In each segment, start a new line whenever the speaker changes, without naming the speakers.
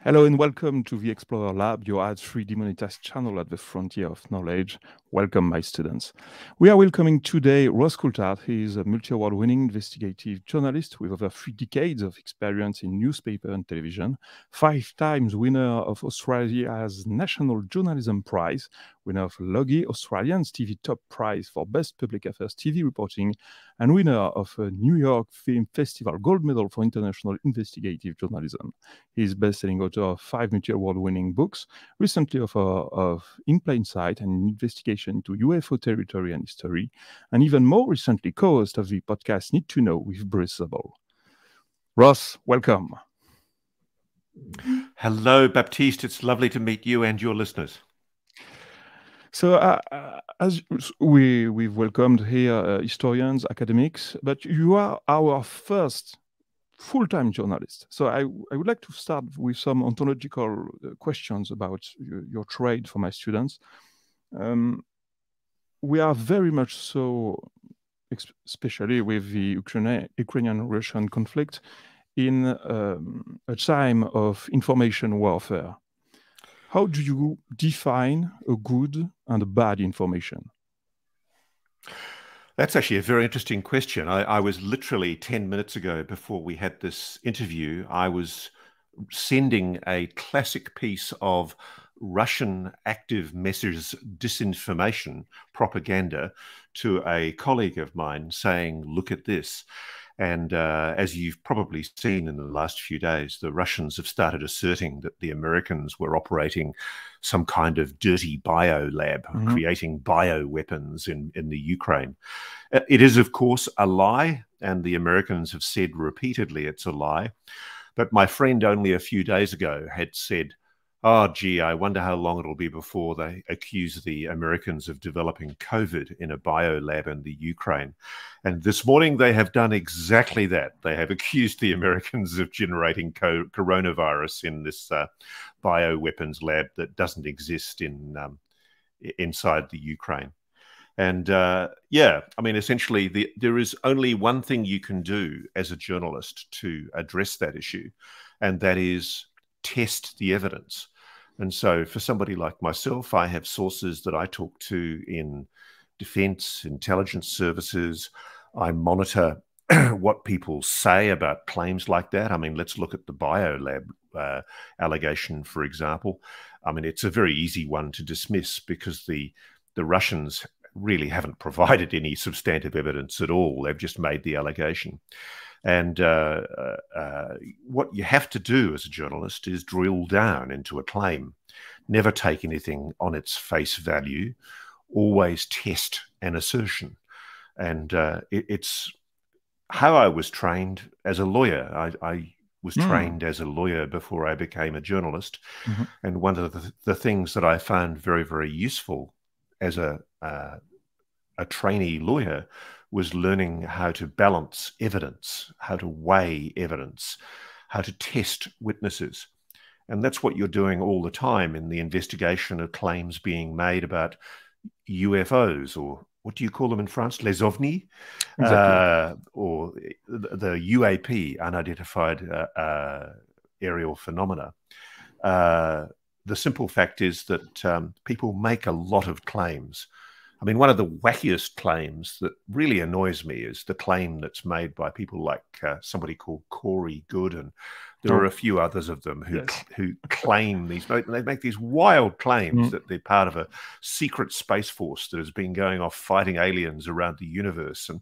Hello and welcome to the Explorer Lab, your ad-free demonetized channel at the frontier of knowledge. Welcome, my students. We are welcoming today Ross Coulthart. He is a multi-award-winning investigative journalist with over 3 decades of experience in newspaper and television, 5 times winner of Australia's National Journalism Prize, winner of Logie, Australian's TV Top Prize for Best Public Affairs TV Reporting, and winner of a New York Film Festival Gold Medal for International Investigative Journalism. He is best-selling author of 5 multi-award-winning books, recently author of In Plain Sight, an investigation into UFO territory and history, and even more recently co-host of the podcast Need to Know with Bruce Zabel. Ross, welcome.
Hello, Baptiste. It's lovely to meet you and your listeners.
So, as we've welcomed here historians, academics, but you are our first full-time journalist. So I would like to start with some ontological questions about your trade for my students. We are very much so, especially with the Ukrainian-Russian conflict, in a time of information warfare. How do you define a good and a bad information?
That's actually a very interesting question. I was literally 10 minutes ago, before we had this interview, I was sending a classic piece of Russian active measures disinformation propaganda to a colleague of mine saying, look at this. And as you've probably seen in the last few days, the Russians have started asserting that the Americans were operating some kind of dirty bio lab, creating bio weapons in the Ukraine. It is, of course, a lie, and the Americans have said repeatedly it's a lie. But my friend only a few days ago had said, oh, gee, I wonder how long it'll be before they accuse the Americans of developing COVID in a bio lab in the Ukraine. And this morning they have done exactly that. They have accused the Americans of generating coronavirus in this bioweapons lab that doesn't exist inside the Ukraine. And yeah, I mean, essentially, there is only one thing you can do as a journalist to address that issue, and that is test the evidence. And so for somebody like myself, I have sources that I talk to in defense, intelligence services. I monitor what people say about claims like that. I mean, let's look at the biolab allegation, for example. I mean, it's a very easy one to dismiss because the Russians really haven't provided any substantive evidence at all. They've just made the allegation. And what you have to do as a journalist is drill down into a claim. Never take anything on its face value. Always test an assertion. And it's how I was trained as a lawyer. I was trained as a lawyer before I became a journalist. And one of the things that I found very, very useful as a trainee lawyer was learning how to balance evidence, how to weigh evidence, how to test witnesses. And that's what you're doing all the time in the investigation of claims being made about UFOs, or what do you call them in France? Les ovnis?
Exactly.
Or the UAP, unidentified aerial phenomena. The simple fact is that people make a lot of claims. I mean, one of the wackiest claims that really annoys me is the claim that's made by people like somebody called Corey Good, and there are a few others of them who claim these. They make these wild claims that they're part of a secret space force that has been going off fighting aliens around the universe. And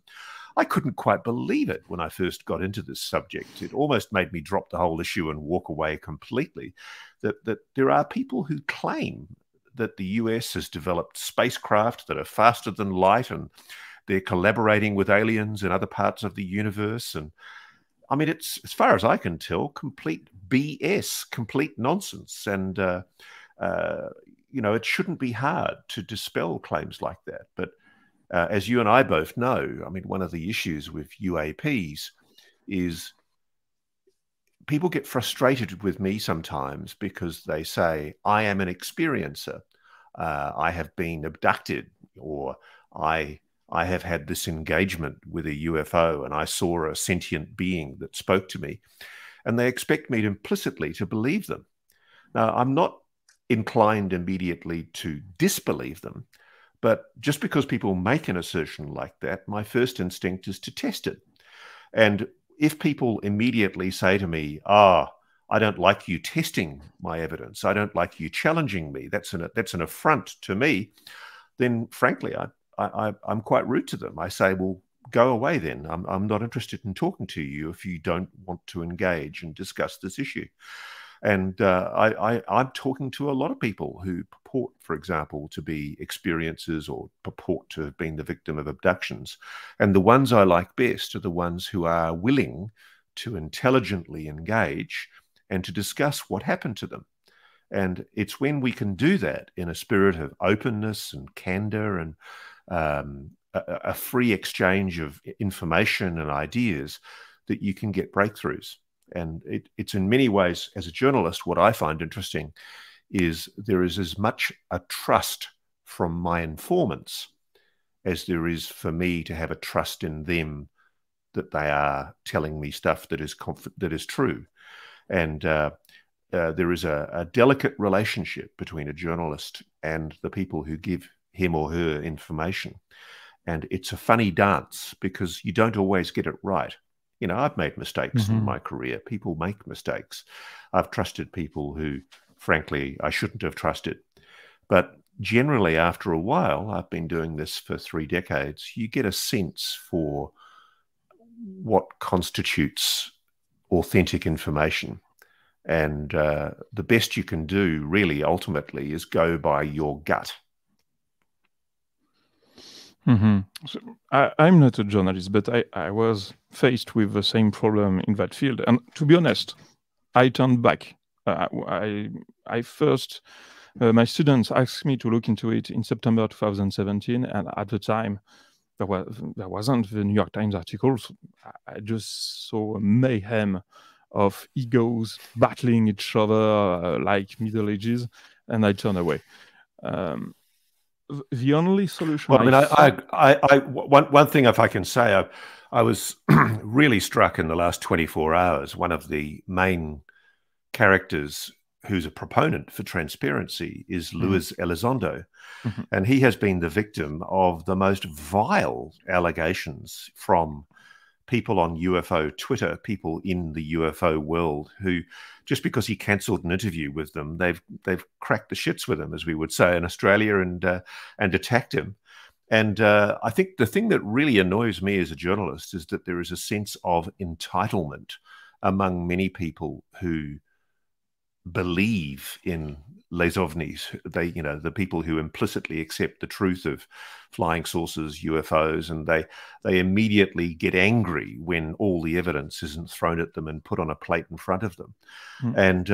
I couldn't quite believe it when I first got into this subject. It almost made me drop the whole issue and walk away completely. That there are people who claim that the US has developed spacecraft that are faster than light, and they're collaborating with aliens in other parts of the universe. And I mean, it's, as far as I can tell, complete BS, complete nonsense. And, you know, it shouldn't be hard to dispel claims like that. But as you and I both know, I mean, one of the issues with UAPs is people get frustrated with me sometimes because they say, I am an experiencer. I have been abducted, or I have had this engagement with a UFO and I saw a sentient being that spoke to me. And they expect me implicitly to believe them. Now, I'm not inclined immediately to disbelieve them, but just because people make an assertion like that, my first instinct is to test it. And if people immediately say to me, I don't like you testing my evidence, I don't like you challenging me, that's an affront to me, then frankly, I'm quite rude to them. I say, well, go away then. I'm not interested in talking to you if you don't want to engage and discuss this issue. And I'm talking to a lot of people who purport, for example, to be experiencers or purport to have been the victim of abductions. And the ones I like best are the ones who are willing to intelligently engage and to discuss what happened to them. And it's when we can do that in a spirit of openness and candor and a free exchange of information and ideas that you can get breakthroughs. And it's in many ways, as a journalist, what I find interesting is there is as much a trust from my informants as there is for me to have a trust in them that they are telling me stuff that is true. And there is a delicate relationship between a journalist and the people who give him or her information. And it's a funny dance because you don't always get it right. You know, I've made mistakes in my career. People make mistakes. I've trusted people who, frankly, I shouldn't have trusted. But generally, after a while, I've been doing this for 3 decades, you get a sense for what constitutes authentic information. And the best you can do, really, ultimately, is go by your gut.
So I'm not a journalist, but I was faced with the same problem in that field. And to be honest, I turned back. I first, my students asked me to look into it in September 2017. And at the time, there wasn't the New York Times articles. I just saw a mayhem of egos battling each other like Middle Ages, and I turned away. The only solution.
Well, one thing, if I can say, I was really struck in the last 24 hours. One of the main characters who's a proponent for transparency is Luis Elizondo. And he has been the victim of the most vile allegations from people on UFO Twitter, people in the UFO world, who just because he cancelled an interview with them, they've cracked the shits with him, as we would say in Australia, and attacked him. And I think the thing that really annoys me as a journalist is that there is a sense of entitlement among many people who believe in les ovnis. They, you know, the people who implicitly accept the truth of flying saucers, UFOs, and they immediately get angry when all the evidence isn't thrown at them and put on a plate in front of them. And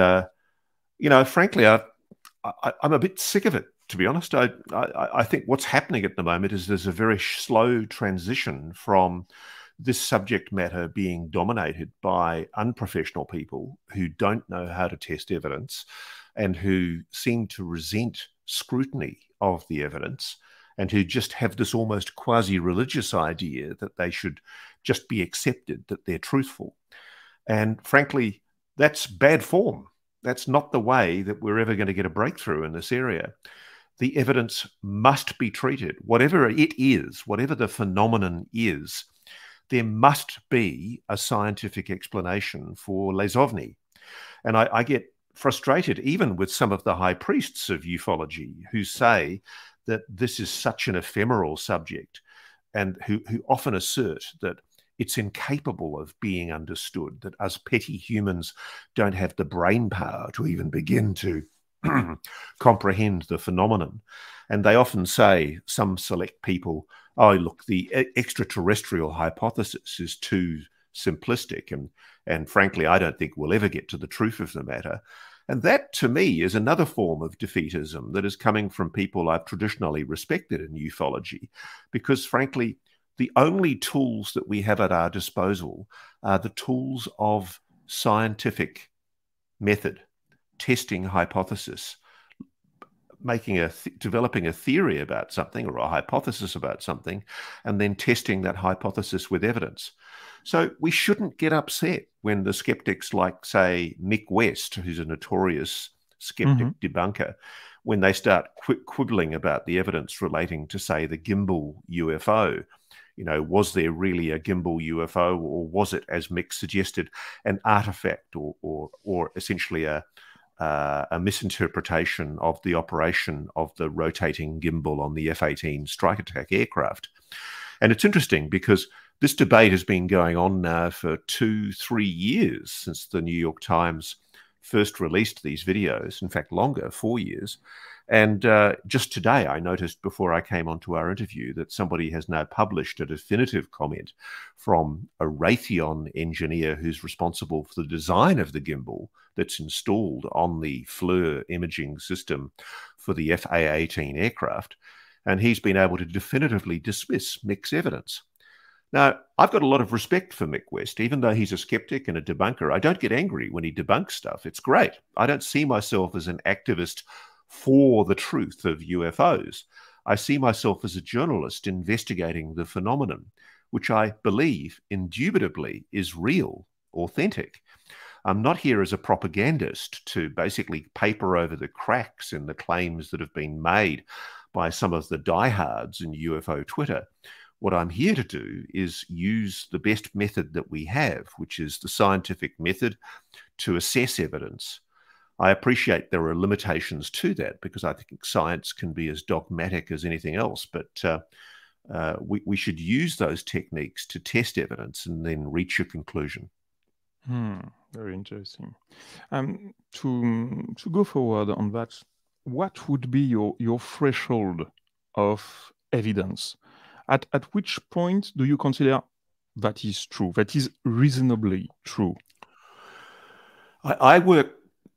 you know, frankly, I'm a bit sick of it, to be honest. I think what's happening at the moment is there's a very slow transition from this subject matter being dominated by unprofessional people who don't know how to test evidence and who seem to resent scrutiny of the evidence and who just have this almost quasi-religious idea that they should just be accepted, that they're truthful. And frankly, that's bad form. That's not the way that we're ever going to get a breakthrough in this area. The evidence must be treated, whatever it is, whatever the phenomenon is, there must be a scientific explanation for les ovnis. And I get frustrated even with some of the high priests of ufology who say that this is such an ephemeral subject and who often assert that it's incapable of being understood, that us petty humans don't have the brain power to even begin to comprehend the phenomenon. And they often say, some select people, oh, look, the extraterrestrial hypothesis is too simplistic. And frankly, I don't think we'll ever get to the truth of the matter. And that, to me, is another form of defeatism that is coming from people I've traditionally respected in ufology. Because frankly, the only tools that we have at our disposal are the tools of scientific method, testing hypothesis, developing a theory about something or a hypothesis about something, and then testing that hypothesis with evidence. So we shouldn't get upset when the skeptics like, say, Mick West, who's a notorious skeptic debunker, when they start quibbling about the evidence relating to, say, the gimbal UFO. You know, was there really a gimbal UFO, or was it, as Mick suggested, an artifact or essentially a misinterpretation of the operation of the rotating gimbal on the F-18 strike attack aircraft? And it's interesting because this debate has been going on now for 2-3 years since the New York Times first released these videos. In fact, longer, 4 years. And just today, I noticed before I came onto our interview that somebody has now published a definitive comment from a Raytheon engineer who's responsible for the design of the gimbal that's installed on the FLIR imaging system for the FA-18 aircraft. And he's been able to definitively dismiss Mick's evidence. Now, I've got a lot of respect for Mick West. Even though he's a skeptic and a debunker, I don't get angry when he debunks stuff. It's great. I don't see myself as an activist for the truth of UFOs. I see myself as a journalist investigating the phenomenon, which I believe indubitably is real, authentic. I'm not here as a propagandist to basically paper over the cracks in the claims that have been made by some of the diehards in UFO Twitter. What I'm here to do is use the best method that we have, which is the scientific method, to assess evidence. I appreciate there are limitations to that because I think science can be as dogmatic as anything else, but we should use those techniques to test evidence and then reach a conclusion.
Very interesting. To go forward on that, what would be your threshold of evidence? At which point do you consider that is true, that is reasonably true?
I work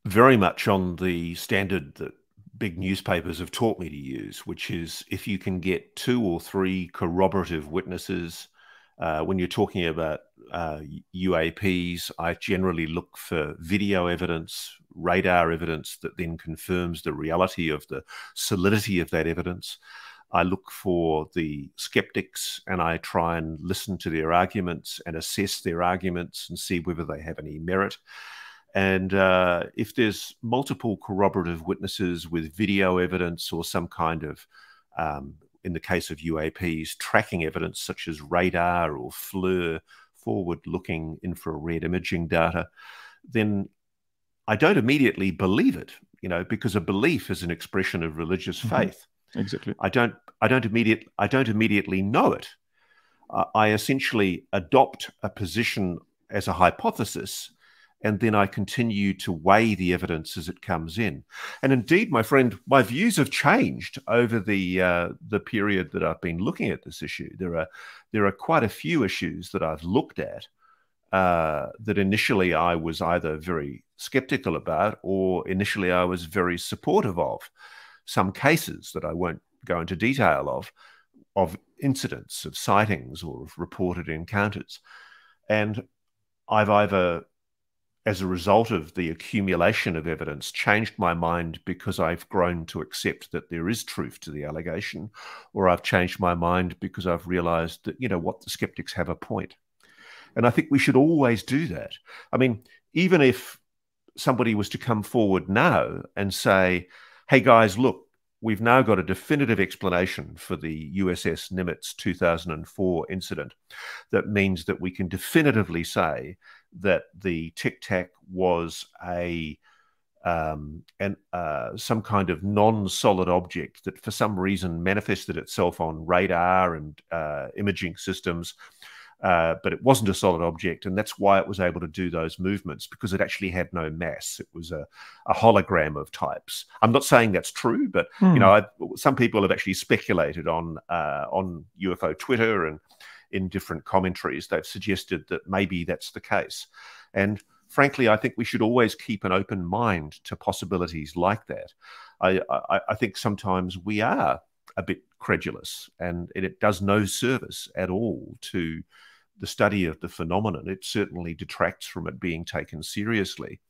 very much on the standard that big newspapers have taught me to use, which is if you can get 2 or 3 corroborative witnesses. When you're talking about UAPs, I generally look for video evidence, radar evidence that then confirms the reality of the solidity of that evidence. I look for the skeptics and I try and listen to their arguments and assess their arguments and see whether they have any merit. And if there's multiple corroborative witnesses with video evidence or some kind of, in the case of UAPs, tracking evidence such as radar or FLIR, forward-looking infrared imaging data, then I don't immediately believe it, you know, because a belief is an expression of religious faith.
Exactly.
I don't immediately know it. I essentially adopt a position as a hypothesis, and then I continue to weigh the evidence as it comes in. And indeed, my friend, my views have changed over the period that I've been looking at this issue. There are quite a few issues that I've looked at that initially I was either very skeptical about or initially I was very supportive of. Some cases that I won't go into detail of incidents, of sightings or of reported encounters. And I've either, as a result of the accumulation of evidence, changed my mind because I've grown to accept that there is truth to the allegation, or I've changed my mind because I've realized that, you know what, the skeptics have a point. And I think we should always do that. I mean, even if somebody was to come forward now and say, hey guys, look, we've now got a definitive explanation for the USS Nimitz 2004 incident. That means that we can definitively say that the Tic Tac was some kind of non-solid object that for some reason manifested itself on radar and imaging systems, but it wasn't a solid object, and that's why it was able to do those movements, because it actually had no mass. It was a hologram of types. I'm not saying that's true, but you know, some people have actually speculated on UFO Twitter and in different commentaries. They've suggested that maybe that's the case. And frankly, I think we should always keep an open mind to possibilities like that. I think sometimes we are a bit credulous, and it does no service at all to the study of the phenomenon. It certainly detracts from it being taken seriously.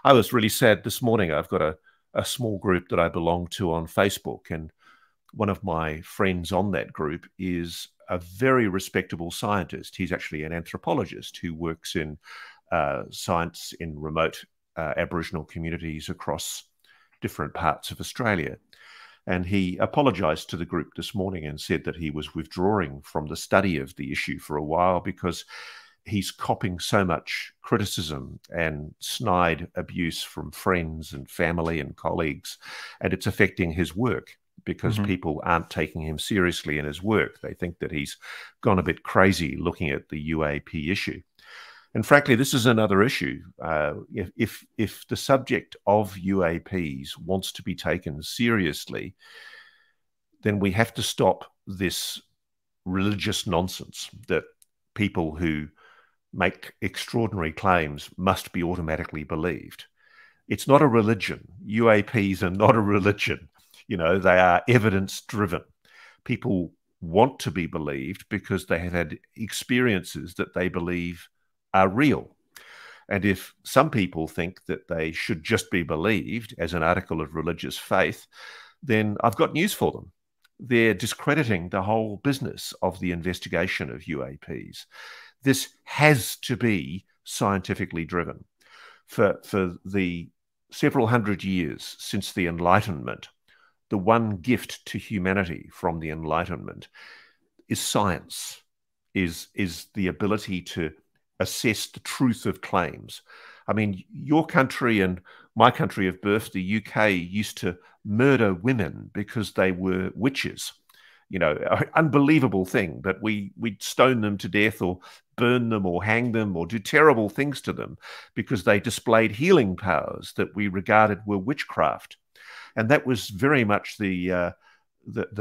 I was really sad this morning. I've got a small group that I belong to on Facebook, and one of my friends on that group is a very respectable scientist. He's actually an anthropologist who works in science in remote Aboriginal communities across different parts of Australia. And he apologised to the group this morning and said that he was withdrawing from the study of the issue for a while because he's copping so much criticism and snide abuse from friends and family and colleagues, and it's affecting his work because people aren't taking him seriously in his work. They think that he's gone a bit crazy looking at the UAP issue. And frankly, this is another issue. If the subject of UAPs wants to be taken seriously, then we have to stop this religious nonsense that people who make extraordinary claims must be automatically believed. It's not a religion. UAPs are not a religion. You know, they are evidence-driven. People want to be believed because they have had experiences that they believe are real. And if some people think that they should just be believed as an article of religious faith, then I've got news for them. They're discrediting the whole business of the investigation of UAPs. This has to be scientifically driven. For the several hundred years since the Enlightenment, the one gift to humanity from the Enlightenment is science, is the ability to assess the truth of claims. I mean, your country and my country of birth, the UK, used to murder women because they were witches. You know, unbelievable thing, but we'd stone them to death or burn them or hang them or do terrible things to them because they displayed healing powers that we regarded were witchcraft. And that was very much the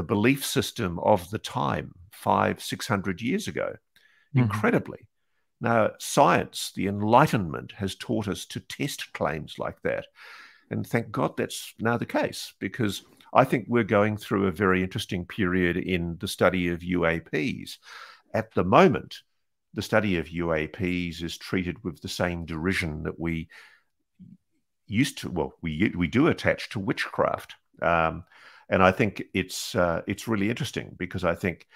belief system of the time, 500-600 years ago, incredibly. Now, science, the Enlightenment, has taught us to test claims like that. And thank God that's now the case, because I think we're going through a very interesting period in the study of UAPs. At the moment, the study of UAPs is treated with the same derision that we used to, well, we do attach to witchcraft. And I think it's really interesting because I think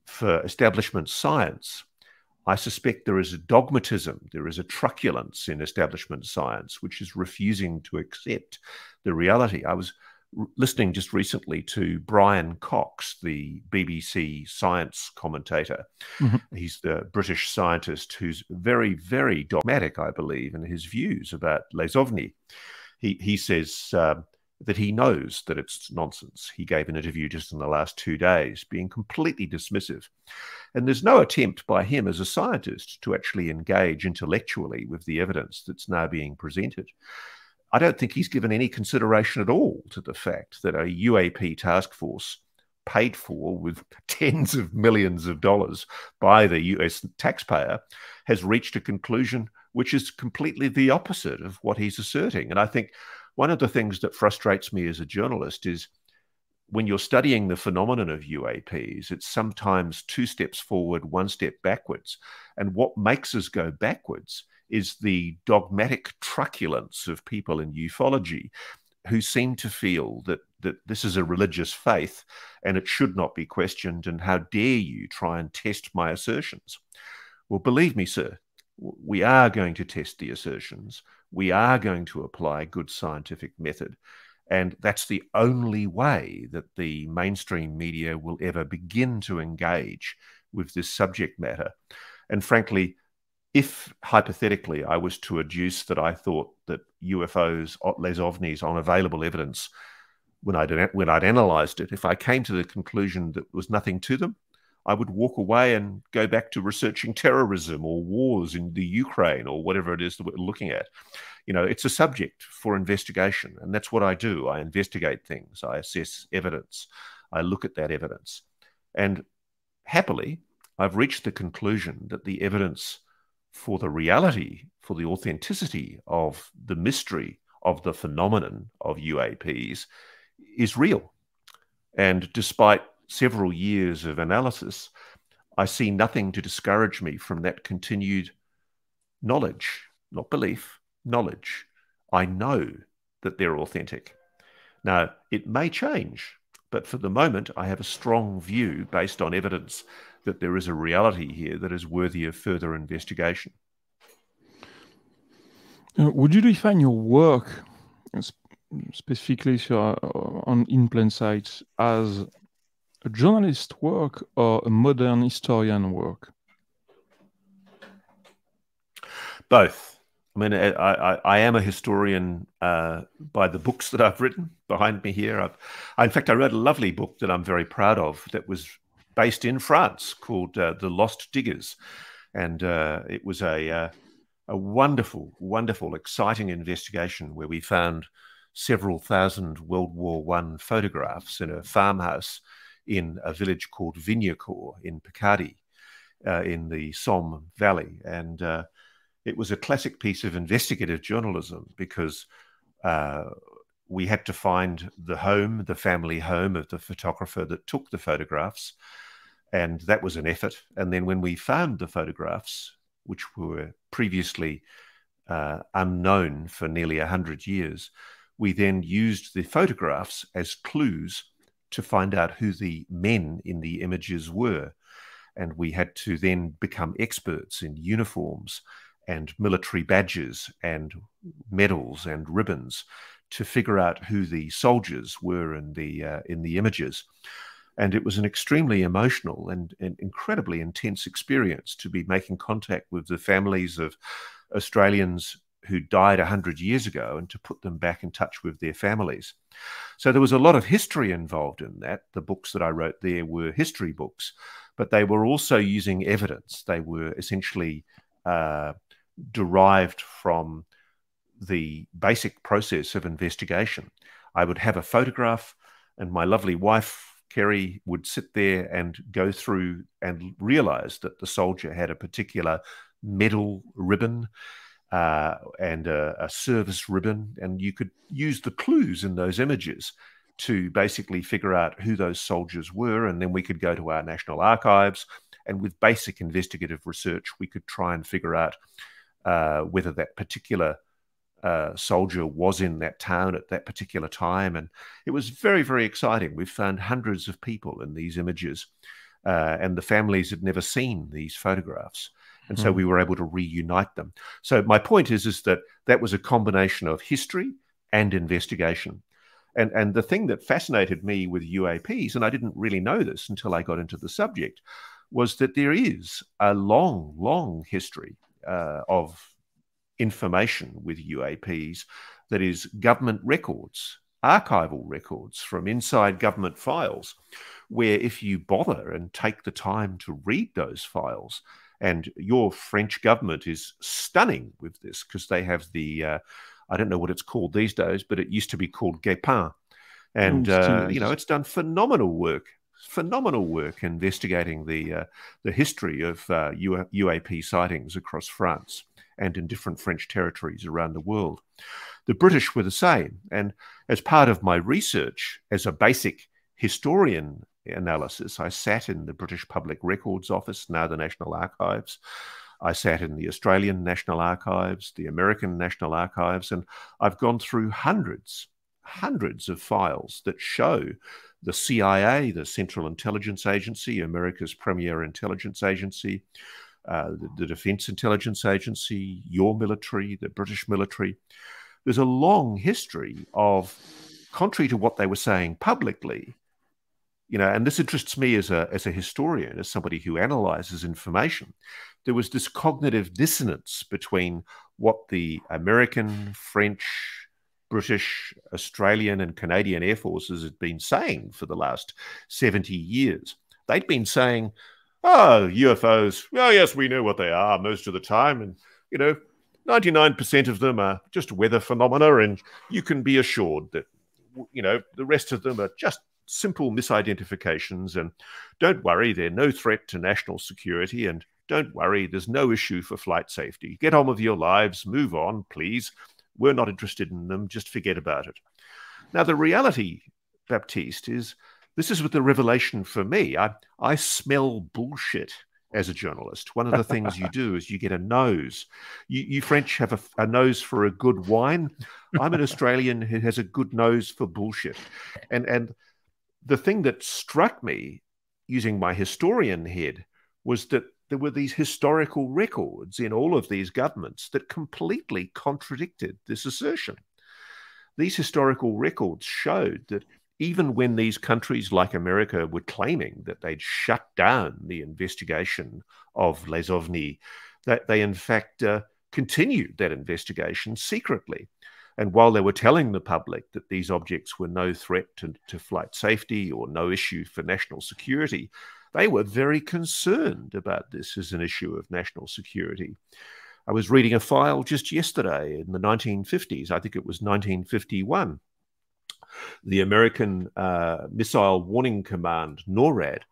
for establishment science, I suspect there is a dogmatism, there is a truculence in establishment science, which is refusing to accept the reality. I was listening just recently to Brian Cox, the BBC science commentator. He's the British scientist who's very, very dogmatic, I believe, in his views about les ovnis. He says that he knows that it's nonsense. He gave an interview just in the last 2 days, being completely dismissive. And there's no attempt by him as a scientist to actually engage intellectually with the evidence that's now being presented. I don't think he's given any consideration at all to the fact that a UAP task force paid for with tens of millions of dollars by the US taxpayer has reached a conclusion which is completely the opposite of what he's asserting. And I think one of the things that frustrates me as a journalist is when you're studying the phenomenon of UAPs, it's sometimes 2 steps forward, 1 step backwards. And what makes us go backwards is the dogmatic truculence of people in ufology who seem to feel that this is a religious faith and it should not be questioned, and how dare you try and test my assertions. Well, believe me, sir, we are going to test the assertions. We are going to apply good scientific method. And that's the only way that the mainstream media will ever begin to engage with this subject matter. And frankly, if hypothetically I was to adduce that I thought that UFOs, les ovnis, on available evidence, when I'd analysed it, if I came to the conclusion that there was nothing to them, I would walk away and go back to researching terrorism or wars in the Ukraine or whatever it is that we're looking at. You know, it's a subject for investigation, and that's what I do. I investigate things. I assess evidence. I look at that evidence. And happily, I've reached the conclusion that the evidence for the reality, for the authenticity of the mystery of the phenomenon of UAPs is real. And despite several years of analysis, I see nothing to discourage me from that continued knowledge, not belief, knowledge. I know that they're authentic. Now, it may change, but for the moment, I have a strong view based on evidence that there is a reality here that is worthy of further investigation.
Would you define your work, specifically on In Plain Sight as a journalist work or a modern historian work?
Both. I mean, I am a historian by the books that I've written behind me here. In fact, I wrote a lovely book that I'm very proud of that was based in France called The Lost Diggers. And it was a wonderful, wonderful, exciting investigation where we found several thousand World War I photographs in a farmhouse in a village called Vignecourt in Picardy in the Somme Valley. And it was a classic piece of investigative journalism because we had to find the family home of the photographer that took the photographs. And that was an effort. And then when we found the photographs, which were previously unknown for nearly 100 years, we then used the photographs as clues to find out who the men in the images were. And we had to then become experts in uniforms and military badges and medals and ribbons to figure out who the soldiers were in the images. And it was an extremely emotional and incredibly intense experience to be making contact with the families of Australians who died 100 years ago and to put them back in touch with their families. So there was a lot of history involved in that. The books that I wrote there were history books, but they were also using evidence. They were essentially derived from the basic process of investigation. I would have a photograph and my lovely wife, Kerry, would sit there and go through and realize that the soldier had a particular medal ribbon and a service ribbon, and you could use the clues in those images to basically figure out who those soldiers were, and then we could go to our national archives, and with basic investigative research, we could try and figure out whether that particular soldier was in that town at that particular time. And it was very, very exciting. We've found hundreds of people in these images, and the families had never seen these photographs. And so we were able to reunite them. So my point is that that was a combination of history and investigation. And the thing that fascinated me with UAPs, and I didn't really know this until I got into the subject, was that there is a long, long history of information with UAPs that is government records, archival records from inside government files, where if you bother and take the time to read those files, and your French government is stunning with this because they have the, I don't know what it's called these days, but it used to be called Guépin. And, it's done phenomenal work investigating the history of UAP sightings across France and in different French territories around the world. The British were the same. And as part of my research, as a basic historian analysis, I sat in the British Public Records Office, now the National Archives. I sat in the Australian National Archives, the American National Archives, and I've gone through hundreds of files that show the CIA, the Central Intelligence Agency, America's premier intelligence agency, the Defense Intelligence Agency, your military, the British military. There's a long history of, contrary to what they were saying publicly, and this interests me as a historian, as somebody who analyzes information, there was this cognitive dissonance between what the American, French, British, Australian, and Canadian Air Forces had been saying for the last 70 years. They'd been saying, oh, UFOs, well, yes, we know what they are most of the time. And, 99% of them are just weather phenomena. And you can be assured that, the rest of them are just simple misidentifications. And don't worry, they're no threat to national security. And don't worry, there's no issue for flight safety. Get on with your lives. Move on, please. We're not interested in them. Just forget about it. Now, the reality, Baptiste, is this is what the revelation for me. I smell bullshit as a journalist. One of the things you do is you get a nose. You French have a nose for a good wine. I'm an Australian who has a good nose for bullshit. And the thing that struck me using my historian head was that there were these historical records in all of these governments that completely contradicted this assertion. these historical records showed that even when these countries like America were claiming that they'd shut down the investigation of Les OVNI, that they in fact continued that investigation secretly. And while they were telling the public that these objects were no threat to flight safety or no issue for national security, they were very concerned about this as an issue of national security. I was reading a file just yesterday in the 1950s, I think it was 1951. The American Missile Warning Command, NORAD,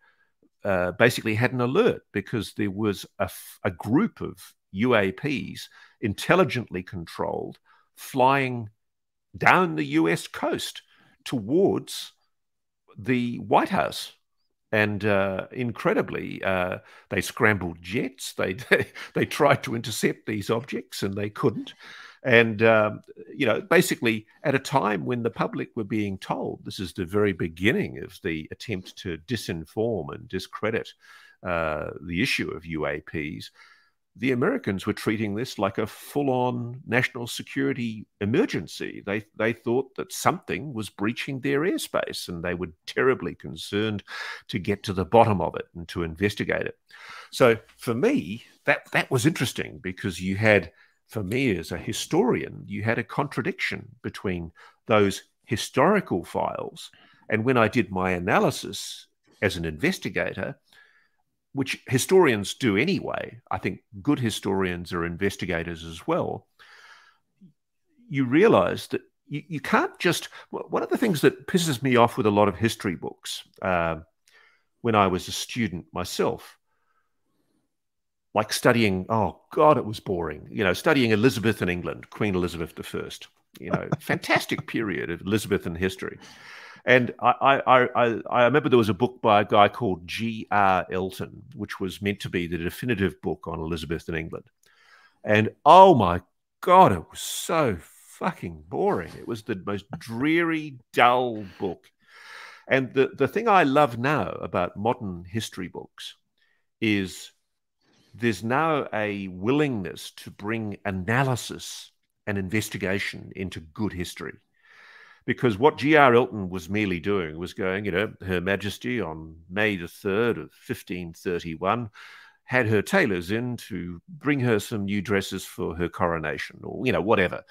basically had an alert because there was a group of UAPs, intelligently controlled, flying down the US coast towards the White House. And incredibly, they scrambled jets. They tried to intercept these objects and they couldn't. And, basically at a time when the public were being told, this is the very beginning of the attempt to disinform and discredit the issue of UAPs, the Americans were treating this like a full-on national security emergency. They thought that something was breaching their airspace, and they were terribly concerned to get to the bottom of it and to investigate it. So for me, that was interesting, because you had, for me as a historian, you had a contradiction between those historical files and when I did my analysis as an investigator, which historians do anyway. I think good historians are investigators as well. You realize that you can't just... One of the things that pisses me off with a lot of history books, when I was a student myself, like studying, oh God, it was boring, studying Elizabeth in England, Queen Elizabeth I, fantastic period of Elizabethan history. And I remember there was a book by a guy called G.R. Elton, which was meant to be the definitive book on Elizabeth in England. And oh my God, it was so fucking boring. It was the most dreary, dull book. And the thing I love now about modern history books is there's now a willingness to bring analysis and investigation into good history. Because what G.R. Elton was merely doing was going, Her Majesty on May the 3rd of 1531 had her tailors in to bring her some new dresses for her coronation, or, whatever.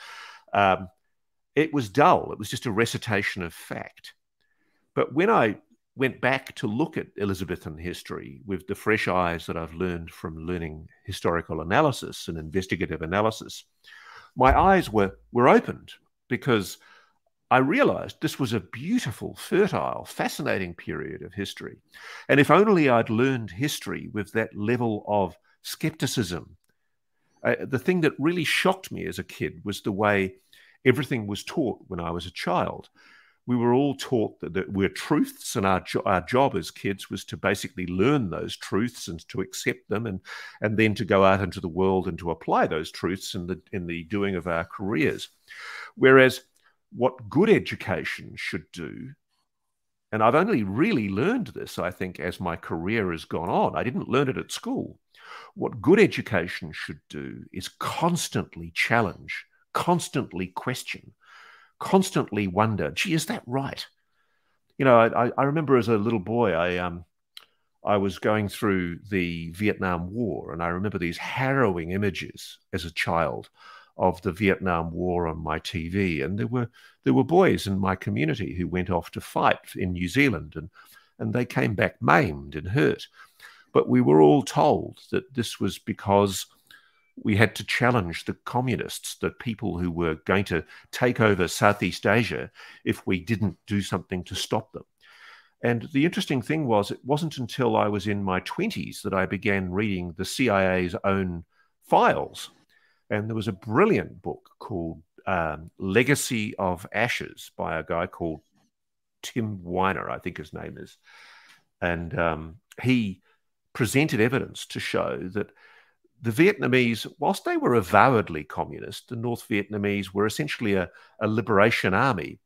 It was dull. It was just a recitation of fact. But when I went back to look at Elizabethan history with the fresh eyes that I've learned from learning historical analysis and investigative analysis, my eyes were opened, because I realized this was a beautiful, fertile, fascinating period of history. And if only I'd learned history with that level of skepticism. The thing that really shocked me as a kid was the way everything was taught when I was a child. We were all taught that there were truths, and our job as kids was to basically learn those truths and to accept them, and then to go out into the world and to apply those truths in the doing of our careers. Whereas what good education should do, and I've only really learned this, I think, as my career has gone on. I didn't learn it at school. What good education should do is constantly challenge, constantly question, constantly wonder, gee, is that right? I remember as a little boy, I was going through the Vietnam War, and I remember these harrowing images as a child of the Vietnam War on my TV. And there were boys in my community who went off to fight in New Zealand, and they came back maimed and hurt. But we were all told that this was because we had to challenge the communists, the people who were going to take over Southeast Asia, if we didn't do something to stop them. And the interesting thing was, it wasn't until I was in my 20s that I began reading the CIA's own files. And there was a brilliant book called Legacy of Ashes by a guy called Tim Weiner, I think his name is. And he presented evidence to show that the Vietnamese, whilst they were avowedly communist, the North Vietnamese were essentially a liberation army.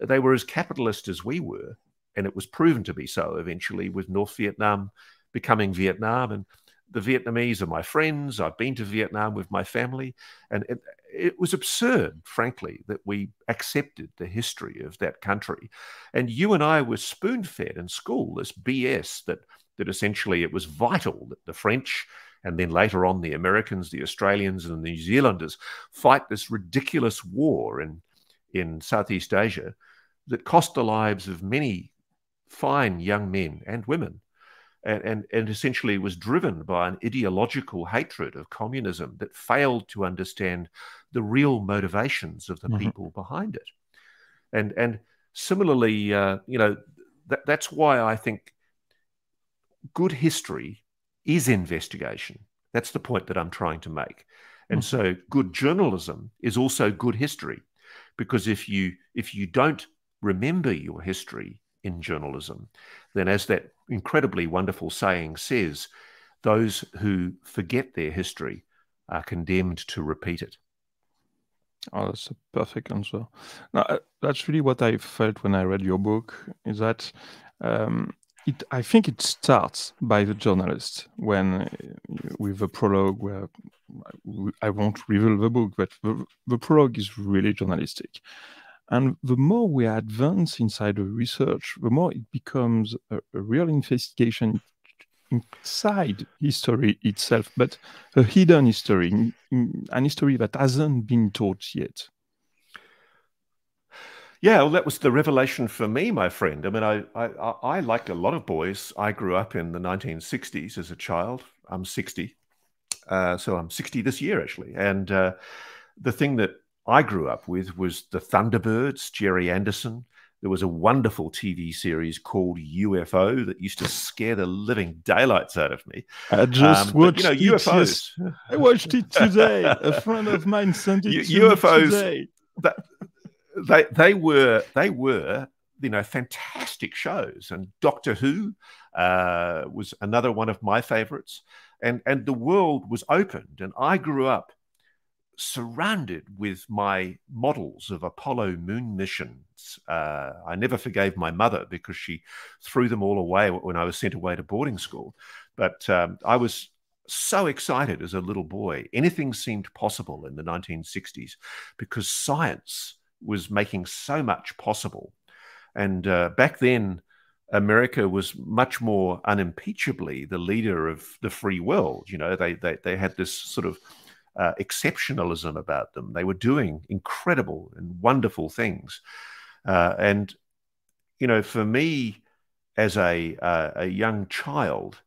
They were as capitalist as we were, and it was proven to be so eventually, with North Vietnam becoming Vietnam, and the Vietnamese are my friends. I've been to Vietnam with my family. And it was absurd, frankly, that we accepted the history of that country. And you and I were spoon-fed in school, this BS that essentially it was vital that the French and then later on the Americans, the Australians and the New Zealanders fight this ridiculous war in Southeast Asia that cost the lives of many fine young men and women. And essentially was driven by an ideological hatred of communism that failed to understand the real motivations of the people behind it. And similarly, that's why I think good history is investigation. That's the point that I'm trying to make. And so good journalism is also good history, because if you don't remember your history in journalism, then as that incredibly wonderful saying says, those who forget their history are condemned to repeat it.
Oh, that's a perfect answer. Now, that's really what I felt when I read your book, is that I think it starts by the journalist with the prologue, where I won't reveal the book, but the prologue is really journalistic. And the more we advance inside the research, the more it becomes a real investigation inside history itself, but a hidden history, an history that hasn't been taught yet.
Yeah, well, that was the revelation for me, my friend. I mean, I like a lot of boys, I grew up in the 1960s as a child. I'm 60. So I'm 60 this year, actually. And the thing that I grew up with was the Thunderbirds, Jerry Anderson. There was a wonderful TV series called UFO that used to scare the living daylights out of me.
I just watched it.
UFOs.
Yes, I watched it today. A friend of mine sent it to
UFOs,
me today.
They were fantastic shows. And Doctor Who was another one of my favorites. And the world was opened. And I grew up surrounded with my models of Apollo moon missions. I never forgave my mother because she threw them all away when I was sent away to boarding school. But I was so excited as a little boy. Anything seemed possible in the 1960s because science was making so much possible. And back then, America was much more unimpeachably the leader of the free world. You know, they had this sort of exceptionalism about them. They were doing incredible and wonderful things. And, you know, for me as a young child,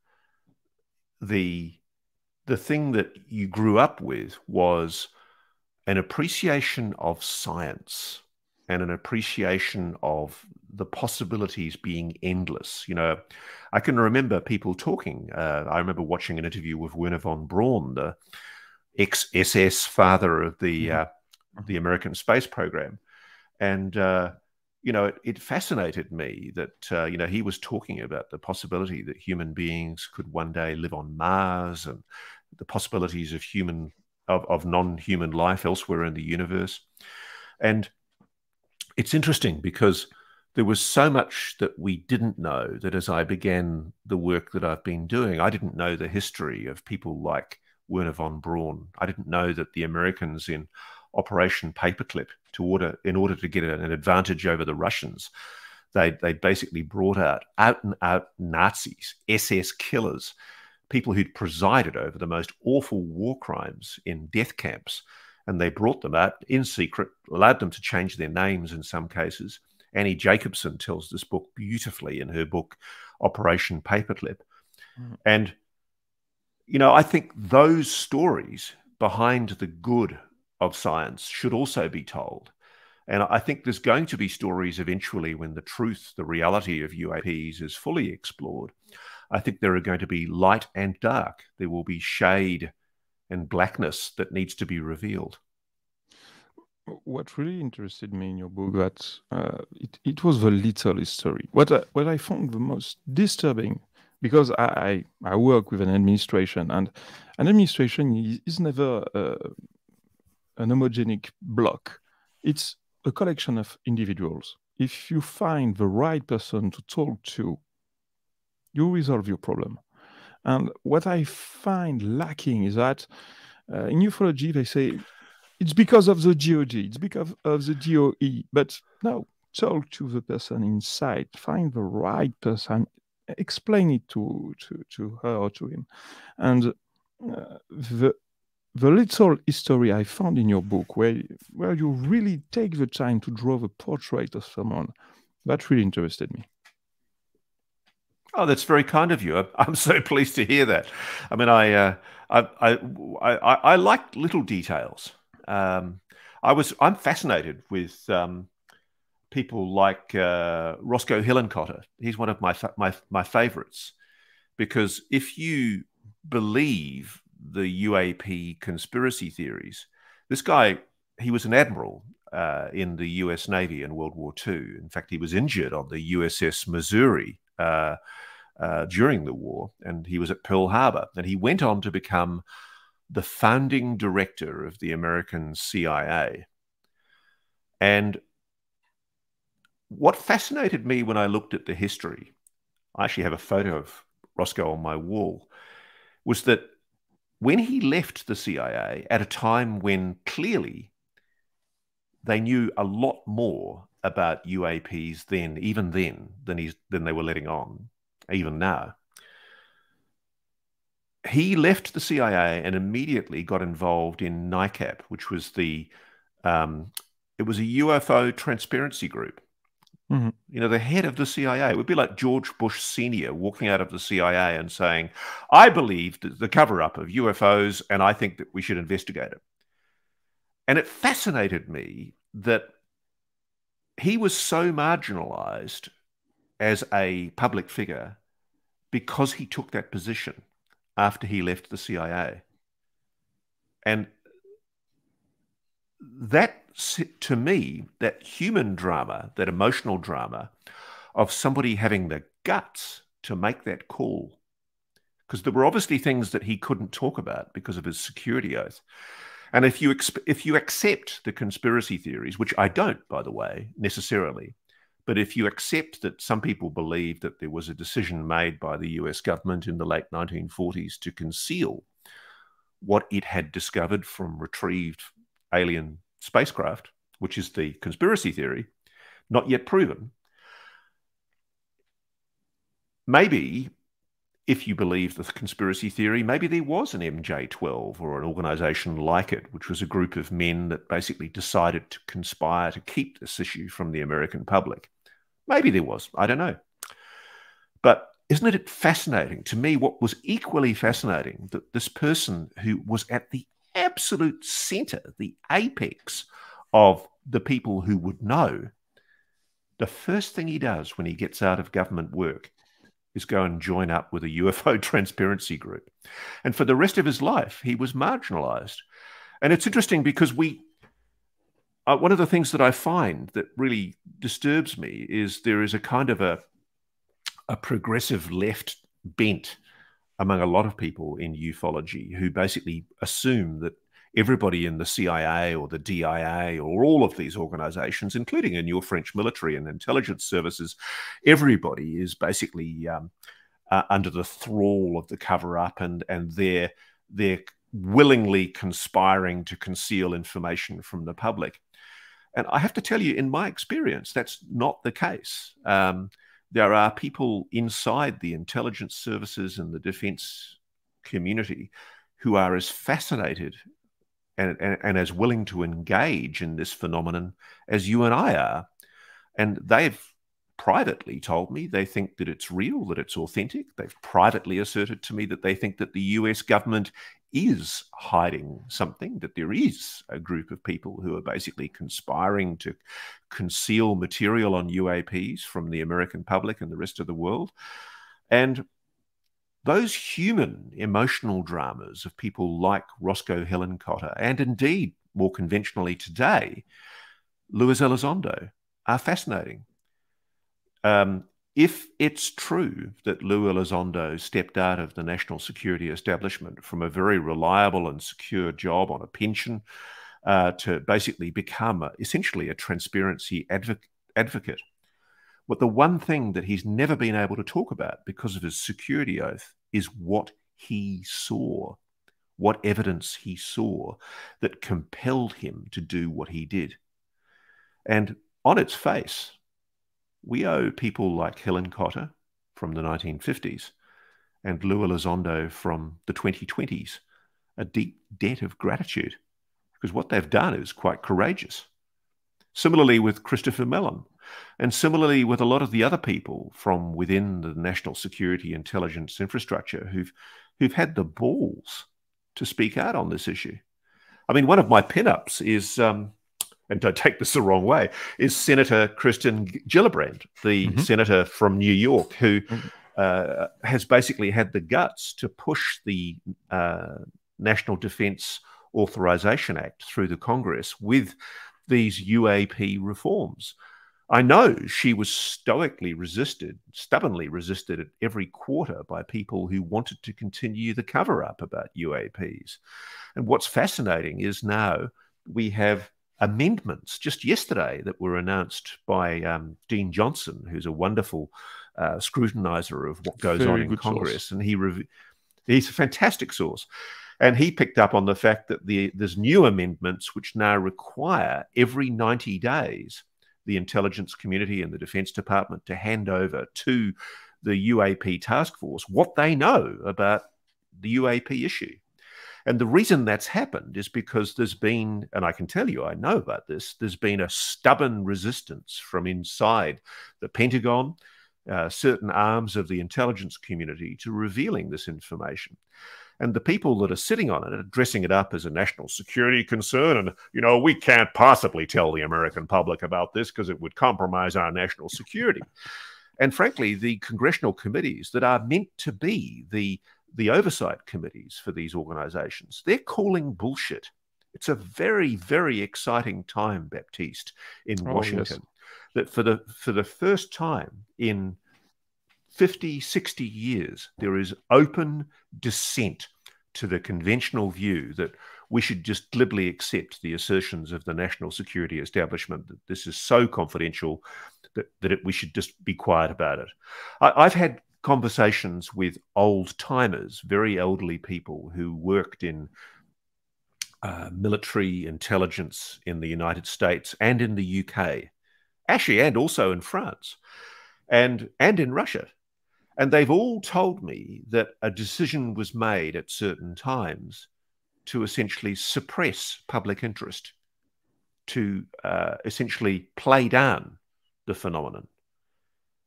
the thing that you grew up with was an appreciation of science and an appreciation of the possibilities being endless. You know, I can remember people talking. I remember watching an interview with Wernher von Braun, the ex-SS father of the American space program. And, you know, it fascinated me that, you know, he was talking about the possibility that human beings could one day live on Mars and the possibilities of non-human life elsewhere in the universe. And it's interesting because there was so much that we didn't know that as I began the work that I've been doing, I didn't know the history of people like Wernher von Braun. I didn't know that the Americans in Operation Paperclip, in order to get an advantage over the Russians, they basically brought out and out Nazis, SS killers, people who'd presided over the most awful war crimes in death camps. And they brought them out in secret, allowed them to change their names in some cases. Annie Jacobsen tells this book beautifully in her book, Operation Paperclip. And you know, I think those stories behind the good of science should also be told. And I think there's going to be stories eventually when the truth, the reality of UAPs is fully explored. I think there are going to be light and dark. There will be shade and blackness that needs to be revealed.
What really interested me in your book that it was the little history. What I found the most disturbing, because I work with an administration, and an administration is never an homogenic block. It's a collection of individuals. If you find the right person to talk to, you resolve your problem. And what I find lacking is that in ufology, they say it's because of the GOG, it's because of the DOE. But no, talk to the person inside, find the right person, explain it to her or to him. And the little history I found in your book, where you really take the time to draw the portrait of someone, that really interested me.
Oh, that's very kind of you. I'm so pleased to hear that. I mean, I like little details. I'm fascinated with people like Roscoe Hillenkotter. He's one of my favorites, because if you believe the UAP conspiracy theories, this guy, he was an admiral in the US Navy in World War II. In fact, he was injured on the USS Missouri during the war, and he was at Pearl Harbor, and he went on to become the founding director of the American CIA. And what fascinated me when I looked at the history, I actually have a photo of Roscoe on my wall, was that when he left the CIA at a time when clearly they knew a lot more about UAPs then, even then, than they were letting on, even now. He left the CIA and immediately got involved in NICAP, which was it was a UFO transparency group.
Mm-hmm.
You know, the head of the CIA, it would be like George Bush Sr. walking out of the CIA and saying, I believe the cover-up of UFOs, and I think that we should investigate it. And it fascinated me that he was so marginalized as a public figure because he took that position after he left the CIA. And that, to me, that human drama, that emotional drama of somebody having the guts to make that call, because there were obviously things that he couldn't talk about because of his security oath. And if you accept the conspiracy theories, which I don't, by the way, necessarily, but if you accept that some people believe that there was a decision made by the US government in the late 1940s to conceal what it had discovered from retrieved alien spacecraft, which is the conspiracy theory, not yet proven, maybe if you believe the conspiracy theory, maybe there was an MJ-12 or an organization like it, which was a group of men that basically decided to conspire to keep this issue from the American public. Maybe there was, I don't know. But isn't it fascinating? To me, what was equally fascinating, that this person who was at the absolute center, the apex of the people who would know, the first thing he does when he gets out of government work is go and join up with a UFO transparency group. And for the rest of his life, he was marginalized. And it's interesting because one of the things that I find that really disturbs me is there is a kind of a progressive left bent among a lot of people in ufology who basically assume that everybody in the CIA or the DIA or all of these organizations, including in your French military and intelligence services, everybody is basically under the thrall of the cover-up, and they're willingly conspiring to conceal information from the public. And I have to tell you, in my experience, that's not the case. There are people inside the intelligence services and the defense community who are as fascinated and as willing to engage in this phenomenon as you and I are. And they've privately told me they think that it's real, that it's authentic. They've privately asserted to me that they think that the US government is hiding something, that there is a group of people who are basically conspiring to conceal material on UAPs from the American public and the rest of the world. And those human emotional dramas of people like Roscoe Hillenkotter, and indeed, more conventionally today, Luis Elizondo, are fascinating. If it's true that Lou Elizondo stepped out of the national security establishment from a very reliable and secure job on a pension to basically become essentially a transparency advocate, but the one thing that he's never been able to talk about because of his security oath is what he saw, what evidence he saw that compelled him to do what he did. And on its face, we owe people like Helen Cotter from the 1950s and Lou Elizondo from the 2020s a deep debt of gratitude, because what they've done is quite courageous. Similarly with Christopher Mellon, and similarly with a lot of the other people from within the national security intelligence infrastructure who've had the balls to speak out on this issue. I mean, one of my pinups is, and don't take this the wrong way, is Senator Kirsten Gillibrand, the senator from New York, who has basically had the guts to push the National Defense Authorization Act through the Congress with these UAP reforms. I know she was stubbornly resisted at every quarter by people who wanted to continue the cover-up about UAPs. And what's fascinating is now we have amendments just yesterday that were announced by Dean Johnson, who's a wonderful scrutinizer of what goes on in Congress. Source. And he's a fantastic source. And he picked up on the fact that there's new amendments which now require every 90 days the intelligence community and the Defense Department to hand over to the UAP task force what they know about the UAP issue. And the reason that's happened is because there's been, and I can tell you I know about this, there's been a stubborn resistance from inside the Pentagon, certain arms of the intelligence community to revealing this information. And the people that are sitting on it are dressing it up as a national security concern. And, you know, we can't possibly tell the American public about this because it would compromise our national security. And frankly, the congressional committees that are meant to be the oversight committees for these organizations, they're calling bullshit. It's a very, very exciting time, Baptiste, in Washington, yes, that for the first time in 50, 60 years, there is open dissent to the conventional view that we should just glibly accept the assertions of the national security establishment that this is so confidential that we should just be quiet about it. I've had conversations with old-timers, very elderly people who worked in military intelligence in the United States and in the UK, actually, and also in France and in Russia. And they've all told me that a decision was made at certain times to essentially suppress public interest, to essentially play down the phenomenon,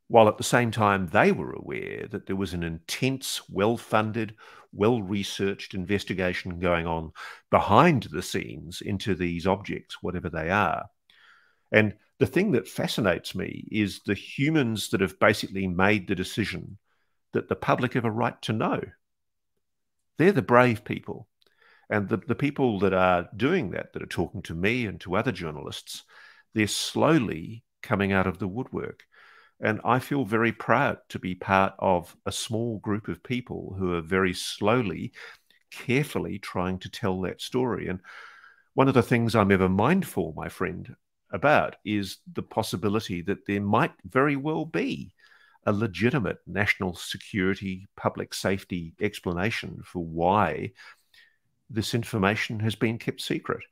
while at the same time they were aware that there was an intense, well-funded, well-researched investigation going on behind the scenes into these objects, whatever they are. And the thing that fascinates me is the humans that have basically made the decision that the public have a right to know. They're the brave people. And the people that are doing that are talking to me and to other journalists, they're slowly coming out of the woodwork. And I feel very proud to be part of a small group of people who are very slowly, carefully trying to tell that story. And one of the things I'm ever mindful, my friend, about is the possibility that there might very well be a legitimate national security, public safety explanation for why this information has been kept secret.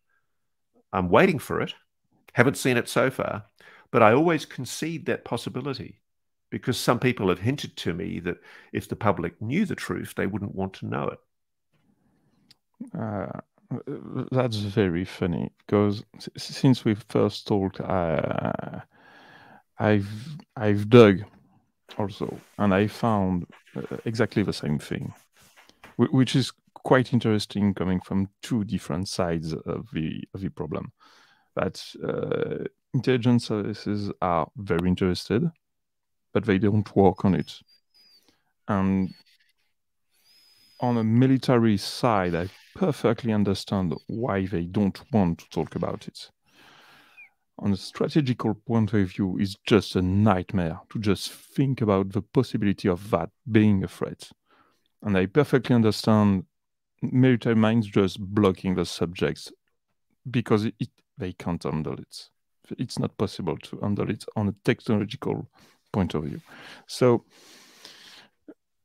I'm waiting for it, haven't seen it so far, but I always concede that possibility because some people have hinted to me that if the public knew the truth, they wouldn't want to know it.
That's very funny because since we first talked, I've dug also, and I found exactly the same thing, which is quite interesting coming from two different sides of the problem. That intelligence services are very interested, but they don't work on it. And on a military side, I perfectly understand why they don't want to talk about it. On a strategical point of view, it's just a nightmare to just think about the possibility of that being a threat. And I perfectly understand military minds just blocking the subjects because they can't handle it. It's not possible to handle it on a technological point of view. So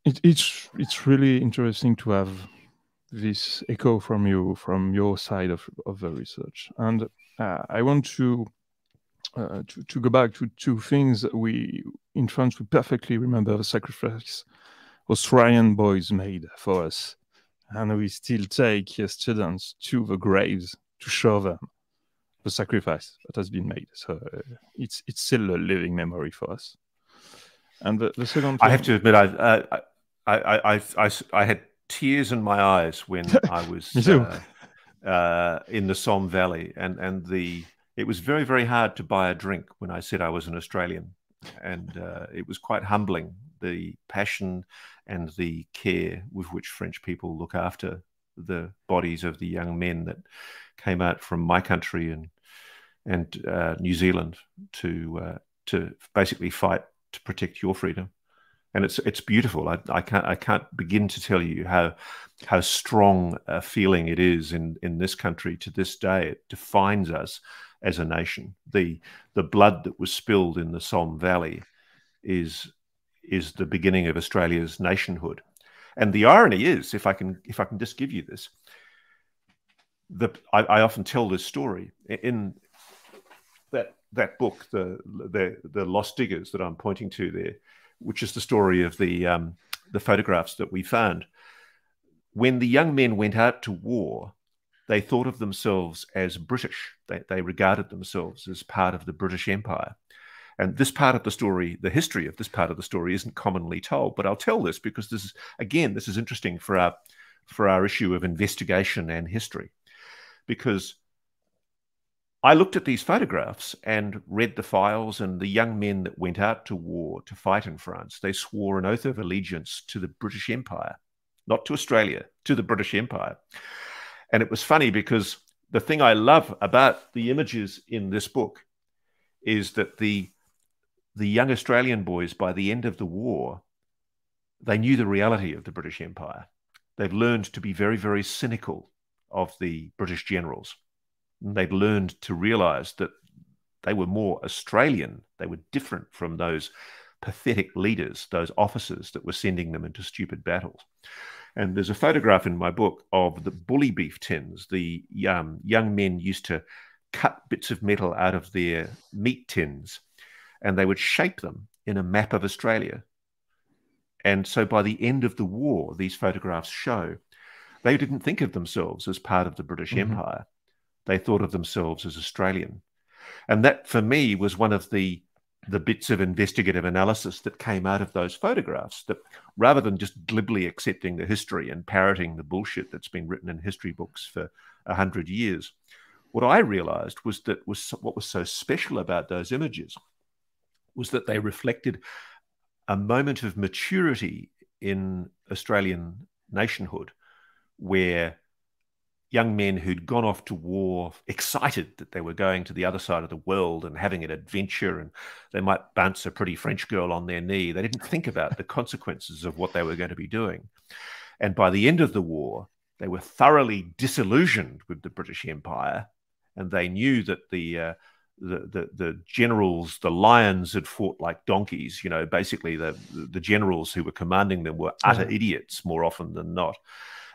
It's really interesting to have this echo from you, from your side of the research. And I want to go back to two things. In France, we perfectly remember the sacrifice Australian boys made for us. And we still take students to the graves to show them the sacrifice that has been made. So it's still a living memory for us. And the second thing,
I have to admit, I had tears in my eyes when I was in the Somme Valley, and it was very, very hard to buy a drink when I said I was an Australian, and it was quite humbling, the passion and the care with which French people look after the bodies of the young men that came out from my country and New Zealand to basically fight to protect your freedom. And it's beautiful. I can't begin to tell you how strong a feeling it is in this country to this day. It defines us as a nation. The blood that was spilled in the Somme Valley is the beginning of Australia's nationhood. And the irony is, if I can just give you this, I often tell this story in that book, the Lost Diggers that I'm pointing to there, which is the story of the photographs that we found. When the young men went out to war, they thought of themselves as British. They regarded themselves as part of the British Empire. And this part of the story, the history of this part of the story, isn't commonly told. But I'll tell this because this is interesting for our issue of investigation and history. Because I looked at these photographs and read the files, and the young men that went out to war to fight in France, they swore an oath of allegiance to the British Empire, not to Australia, to the British Empire. And it was funny because the thing I love about the images in this book is that the young Australian boys, by the end of the war, they knew the reality of the British Empire. They've learned to be very, very cynical of the British generals. They'd learned to realize that they were more Australian. They were different from those pathetic leaders, those officers that were sending them into stupid battles. And there's a photograph in my book of the bully beef tins. The young men used to cut bits of metal out of their meat tins, and they would shape them in a map of Australia. And so by the end of the war, these photographs show they didn't think of themselves as part of the British Empire. They thought of themselves as Australian. And that, for me, was one of the bits of investigative analysis that came out of those photographs, that rather than just glibly accepting the history and parroting the bullshit that's been written in history books for 100 years, what I realized was what was so special about those images was that they reflected a moment of maturity in Australian nationhood, where young men who'd gone off to war excited that they were going to the other side of the world and having an adventure, and they might bounce a pretty French girl on their knee. They didn't think about the consequences of what they were going to be doing. And by the end of the war, they were thoroughly disillusioned with the British Empire, and they knew that the generals, the lions, had fought like donkeys. You know, basically the generals who were commanding them were utter idiots more often than not.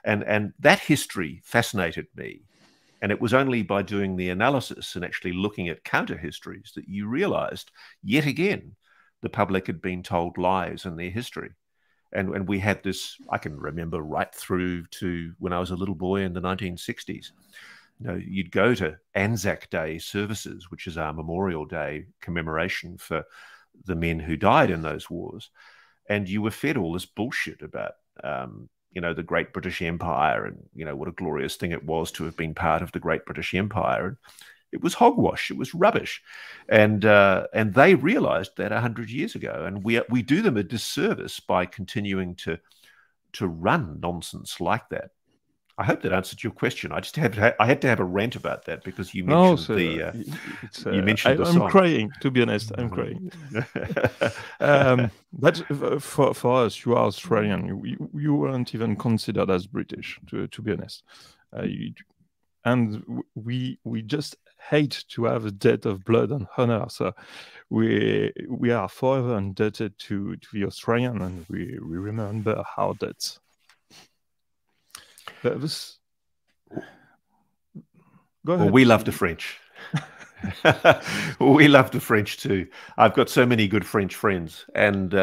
And that history fascinated me. And it was only by doing the analysis and actually looking at counter histories that you realized, yet again, the public had been told lies in their history. And we had this, I can remember right through to when I was a little boy in the 1960s. You know, you'd go to Anzac Day services, which is our Memorial Day commemoration for the men who died in those wars. And you were fed all this bullshit about, you know, the Great British Empire and, you know, what a glorious thing it was to have been part of the Great British Empire. And it was hogwash. It was rubbish. And they realized that 100 years ago. And we do them a disservice by continuing to run nonsense like that. I hope that answered your question. I had to have a rant about that because you mentioned you mentioned the song.
I'm crying, to be honest. I'm crying. But for us, you are Australian. You weren't even considered as British, to be honest. And we just hate to have a debt of blood and honor. So we are forever indebted to the Australian, and we remember our debts. But this... Go ahead.
Well, we love the French. We love the French too. I've got so many good French friends, and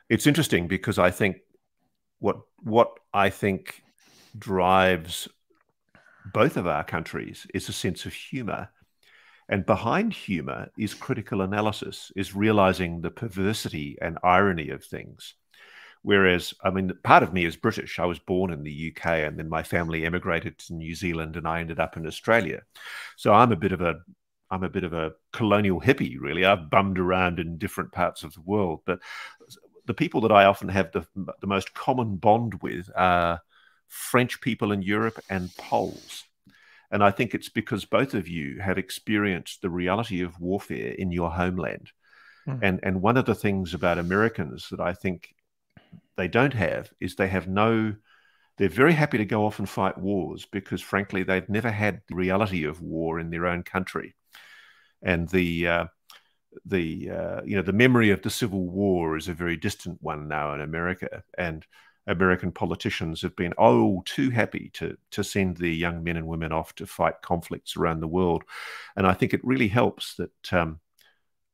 it's interesting because I think what I think drives both of our countries is a sense of humor. And behind humor is critical analysis, is realizing the perversity and irony of things. Whereas, I mean, part of me is British. I was born in the UK, and then my family emigrated to New Zealand, and I ended up in Australia. So I'm a bit of a colonial hippie, really. I've bummed around in different parts of the world, but the people that I often have the most common bond with are French people in Europe and Poles. And I think it's because both of you have experienced the reality of warfare in your homeland. And one of the things about Americans that I think they don't have is they're very happy to go off and fight wars because, frankly, they've never had the reality of war in their own country. And the memory of the Civil War is a very distant one now in America. And American politicians have been too happy to send their young men and women off to fight conflicts around the world. And I think it really helps that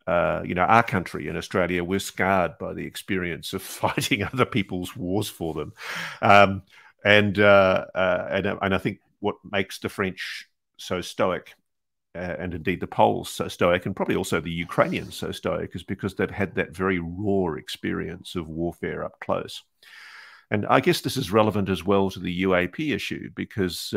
our country in Australia, we're scarred by the experience of fighting other people's wars for them. And I think what makes the French so stoic, and indeed the Poles so stoic, and probably also the Ukrainians so stoic, is because they've had that very raw experience of warfare up close. And I guess this is relevant as well to the UAP issue, because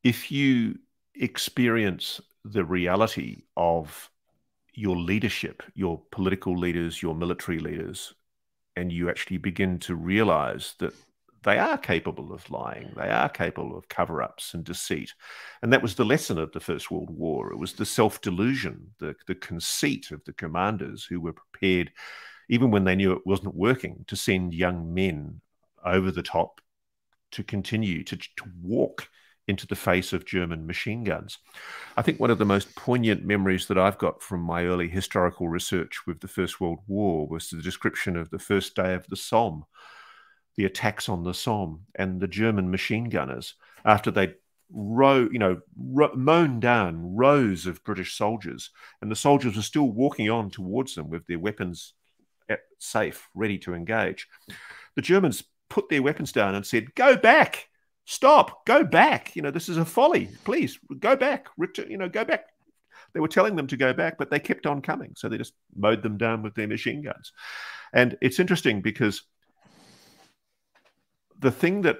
if you experience the reality of your leadership, your political leaders, your military leaders, and you actually begin to realize that they are capable of lying, they are capable of cover-ups and deceit. And that was the lesson of the First World War. It was the self-delusion, the conceit of the commanders who were prepared, even when they knew it wasn't working, to send young men over the top to continue to walk into the face of German machine guns. I think one of the most poignant memories that I've got from my early historical research with the First World War was the description of the first day of the Somme, the attacks on the Somme, and the German machine gunners, after they'd mown down rows of British soldiers, and the soldiers were still walking on towards them with their weapons safe, ready to engage. The Germans put their weapons down and said, "Go back, stop, go back. This is a folly. Please go back, go back." They were telling them to go back, but they kept on coming. So they just mowed them down with their machine guns. And it's interesting because the thing that,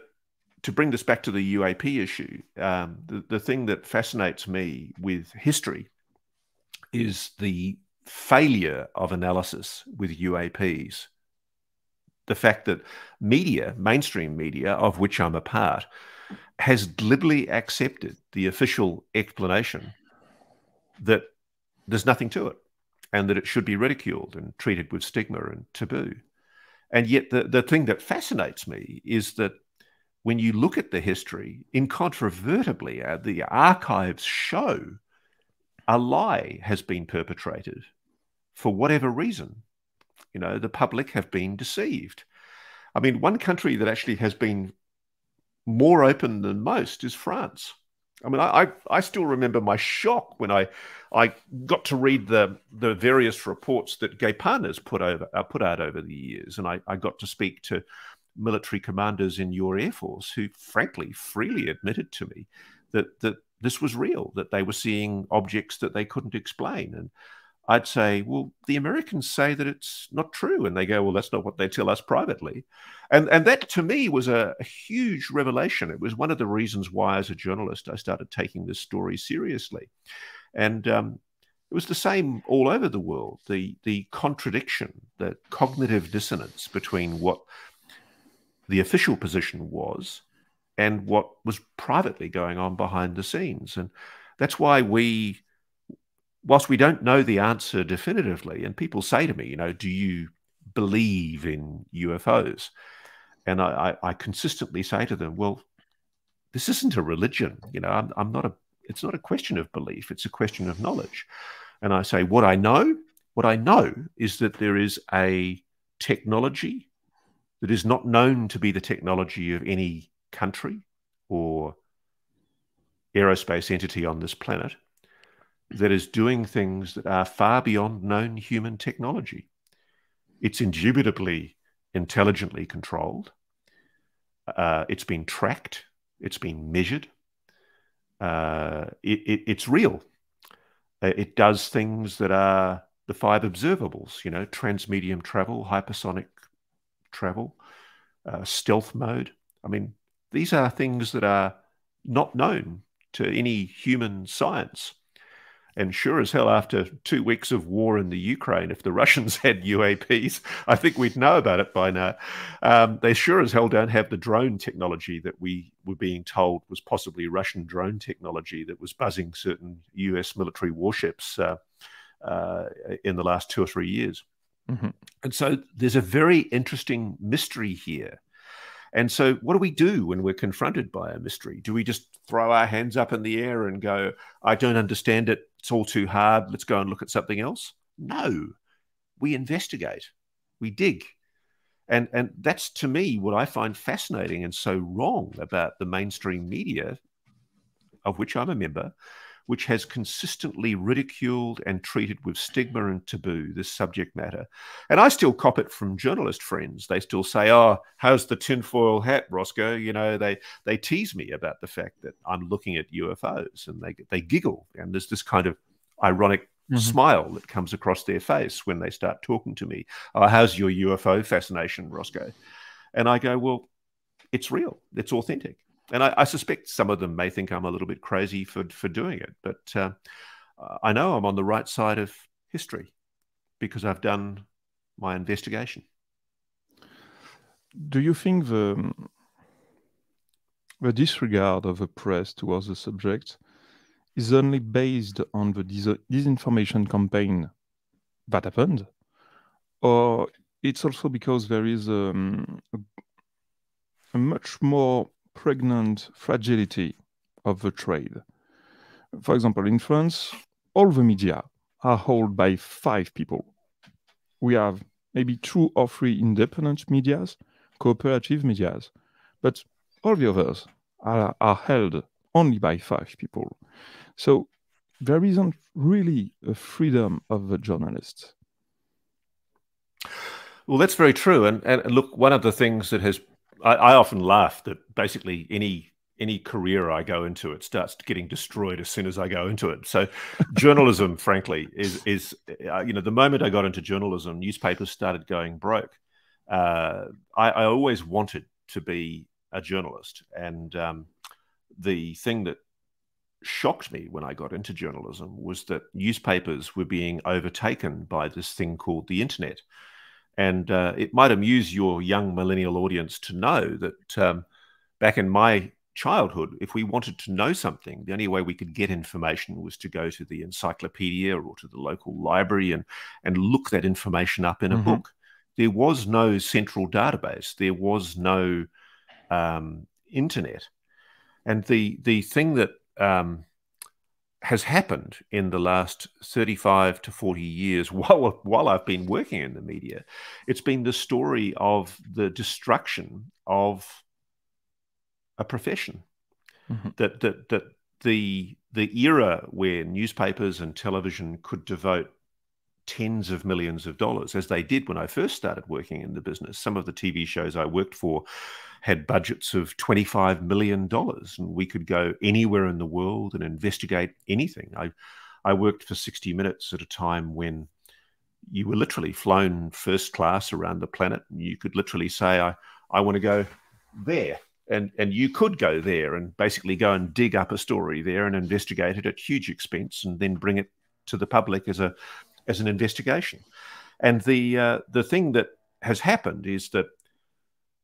to bring this back to the UAP issue, the thing that fascinates me with history is the failure of analysis with UAPs. The fact that media, mainstream media, of which I'm a part, has glibly accepted the official explanation that there's nothing to it and that it should be ridiculed and treated with stigma and taboo. And yet the thing that fascinates me is that when you look at the history, incontrovertibly, the archives show a lie has been perpetrated for whatever reason. The public have been deceived. I mean, one country that actually has been more open than most is France. I mean, I still remember my shock when I got to read the various reports that gay partners put out over the years, and I got to speak to military commanders in your Air Force who, frankly, freely admitted to me that this was real, that they were seeing objects that they couldn't explain. And I'd say, well, the Americans say that it's not true. And they go, well, that's not what they tell us privately. And that, to me, was a huge revelation. It was one of the reasons why, as a journalist, I started taking this story seriously. And it was the same all over the world, the contradiction, the cognitive dissonance between what the official position was and what was privately going on behind the scenes. And that's why whilst we don't know the answer definitively, and people say to me, do you believe in UFOs? And I consistently say to them, well, this isn't a religion. I'm not it's not a question of belief. It's a question of knowledge. And I say, what I know is that there is a technology that is not known to be the technology of any country or aerospace entity on this planet that is doing things that are far beyond known human technology. It's indubitably intelligently controlled. It's been tracked. It's been measured. It's real. It does things that are the 5 observables, transmedium travel, hypersonic travel, stealth mode. I mean, these are things that are not known to any human science. And sure as hell, after 2 weeks of war in the Ukraine, if the Russians had UAPs, I think we'd know about it by now. They sure as hell don't have the drone technology that we were being told was possibly Russian drone technology that was buzzing certain US military warships in the last 2 or 3 years. Mm-hmm. And so there's a very interesting mystery here. And so what do we do when we're confronted by a mystery? Do we just throw our hands up in the air and go, I don't understand it, it's all too hard, let's go and look at something else? No, we investigate, we dig. And that's, to me, what I find fascinating and so wrong about the mainstream media, of which I'm a member, which has consistently ridiculed and treated with stigma and taboo this subject matter. And I still cop it from journalist friends. They still say, oh, how's the tinfoil hat, Roscoe? They tease me about the fact that I'm looking at UFOs, and they giggle. And there's this kind of ironic smile that comes across their face when they start talking to me. Oh, how's your UFO fascination, Roscoe? And I go, well, it's real. It's authentic. And I suspect some of them may think I'm a little bit crazy for doing it. But I know I'm on the right side of history because I've done my investigation.
Do you think the disregard of the press towards the subject is only based on the disinformation campaign that happened? Or it's also because there is a much more pregnant fragility of the trade? For example, in France, all the media are held by 5 people. We have maybe 2 or 3 independent medias, cooperative medias, but all the others are held only by 5 people. So there isn't really a freedom of the journalists.
Well, that's very true. And look, one of the things that has, I often laugh that basically any career I go into, it starts getting destroyed as soon as I go into it. So journalism, frankly, is the moment I got into journalism, newspapers started going broke. I always wanted to be a journalist. And the thing that shocked me when I got into journalism was that newspapers were being overtaken by this thing called the internet. And it might amuse your young millennial audience to know that back in my childhood, if we wanted to know something, the only way we could get information was to go to the encyclopedia or to the local library and look that information up in a book. There was no central database. There was no internet. And the thing that has happened in the last 35 to 40 years while I've been working in the media, it's been the story of the destruction of a profession. That the era where newspapers and television could devote tens of millions of dollars, as they did when I first started working in the business. Some of the TV shows I worked for had budgets of $25 million, and we could go anywhere in the world and investigate anything. I worked for 60 Minutes at a time when you were literally flown first class around the planet. You could literally say, I want to go there. And you could go there and basically go and dig up a story there and investigate it at huge expense and then bring it to the public as an investigation. And the thing that has happened is that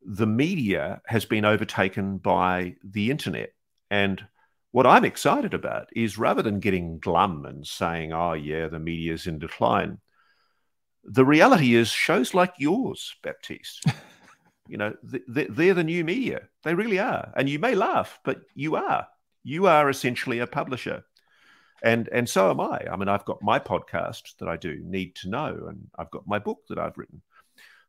the media has been overtaken by the internet. And what I'm excited about is, rather than getting glum and saying, oh yeah, the media's in decline, the reality is shows like yours, Baptiste, You know, they're the new media. They really are. And you may laugh, but you are. You are essentially a publisher. And so am I. I mean, I've got my podcast that I do, Need to Know, and I've got my book that I've written.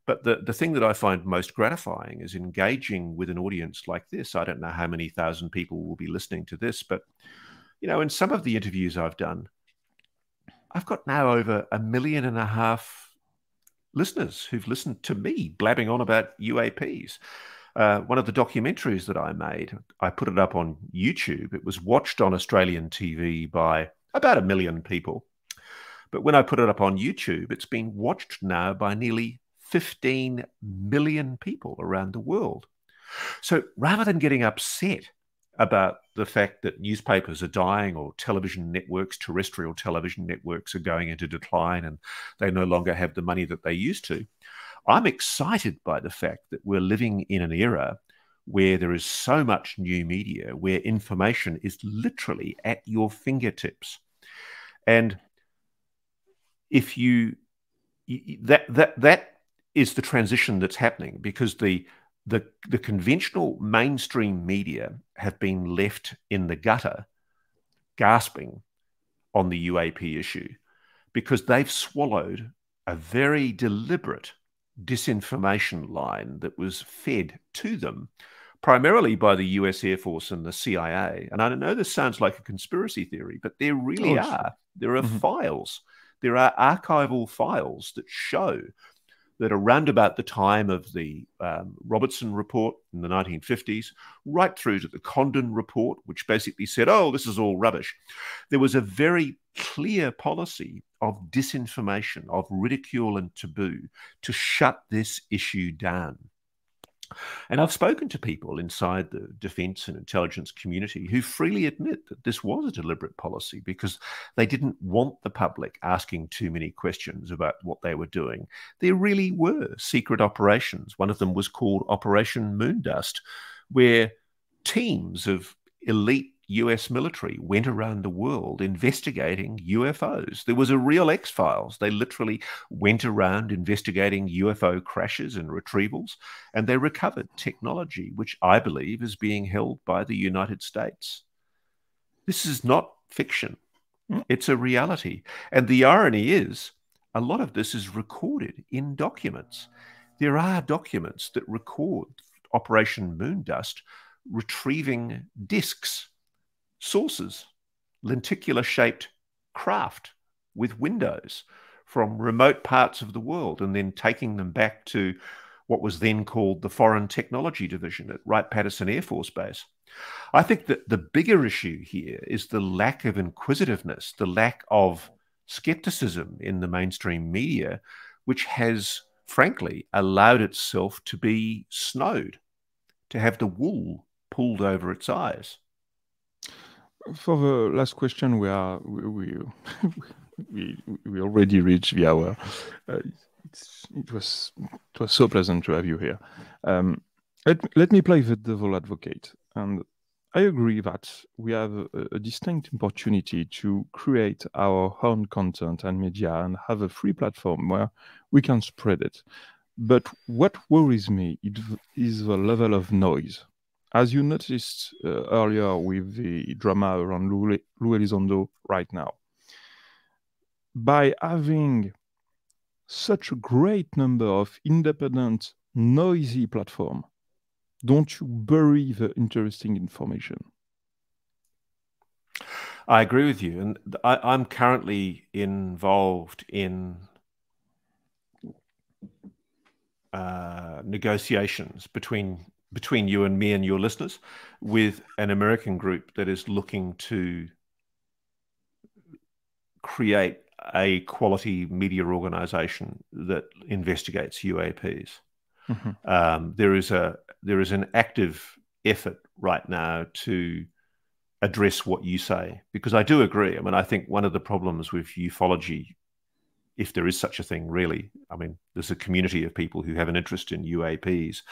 But the thing that I find most gratifying is engaging with an audience like this. I don't know how many thousand people will be listening to this, but, you know, in some of the interviews I've done, I've got now over 1.5 million listeners who've listened to me blabbing on about UAPs. One of the documentaries that I made, I put it up on YouTube. It was watched on Australian TV by about 1 million people. But when I put it up on YouTube, it's been watched now by nearly 15 million people around the world. So rather than getting upset about the fact that newspapers are dying or television networks, terrestrial television networks are going into decline and they no longer have the money that they used to, I'm excited by the fact that we're living in an era where there is so much new media, where information is literally at your fingertips. And if that is the transition that's happening, because the conventional mainstream media have been left in the gutter, gasping on the UAP issue, because they've swallowed a very deliberate disinformation line that was fed to them primarily by the US Air Force and the CIA. And I know this sounds like a conspiracy theory, but there really are. There are files. There are archival files that show that around about the time of the Robertson Report in the 1950s, right through to the Condon Report, which basically said, oh, this is all rubbish, there was a very clear policy of disinformation, of ridicule and taboo to shut this issue down. And I've spoken to people inside the defense and intelligence community who freely admit that this was a deliberate policy because they didn't want the public asking too many questions about what they were doing. There really were secret operations. One of them was called Operation Moondust, where teams of elite US military went around the world investigating UFOs. There was a real X-Files. They literally went around investigating UFO crashes and retrievals, and they recovered technology, which I believe is being held by the United States. This is not fiction. It's a reality. And the irony is, a lot of this is recorded in documents. There are documents that record Operation Moondust retrieving discs, sources, lenticular-shaped craft with windows from remote parts of the world, and then taking them back to what was then called the Foreign Technology Division at Wright-Patterson Air Force Base. I think that the bigger issue here is the lack of inquisitiveness, the lack of skepticism in the mainstream media, which has, frankly, allowed itself to be snowed, to have the wool pulled over its eyes.
For the last question, we already reached the hour. It was so pleasant to have you here. Let me play the devil advocate, and I agree that we have a distinct opportunity to create our own content and media and have a free platform where we can spread it. But what worries me is the level of noise. As you noticed earlier with the drama around Lou Elizondo right now, by having such a great number of independent, noisy platforms, don't you bury the interesting information?
I agree with you. And I'm currently involved in negotiations between you and me and your listeners with an American group that is looking to create a quality media organization that investigates UAPs. There is an active effort right now to address what you say, because I do agree. I mean, I think one of the problems with ufology, if there is such a thing really, I mean, there's a community of people who have an interest in UAPs.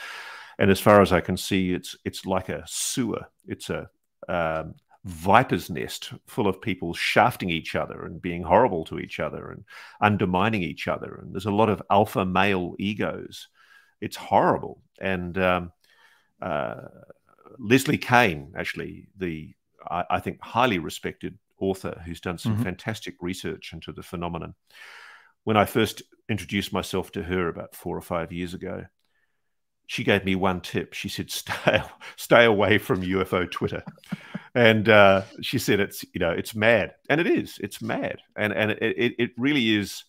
And as far as I can see, it's like a sewer. It's a viper's nest full of people shafting each other and being horrible to each other and undermining each other. And there's a lot of alpha male egos It's horrible. And Leslie Kane, actually, I think highly respected author who's done some fantastic research into the phenomenon. When I first introduced myself to her about 4 or 5 years ago, she gave me one tip. She said, stay away from UFO Twitter. And she said, it's mad. And it is. It's mad. And it really is.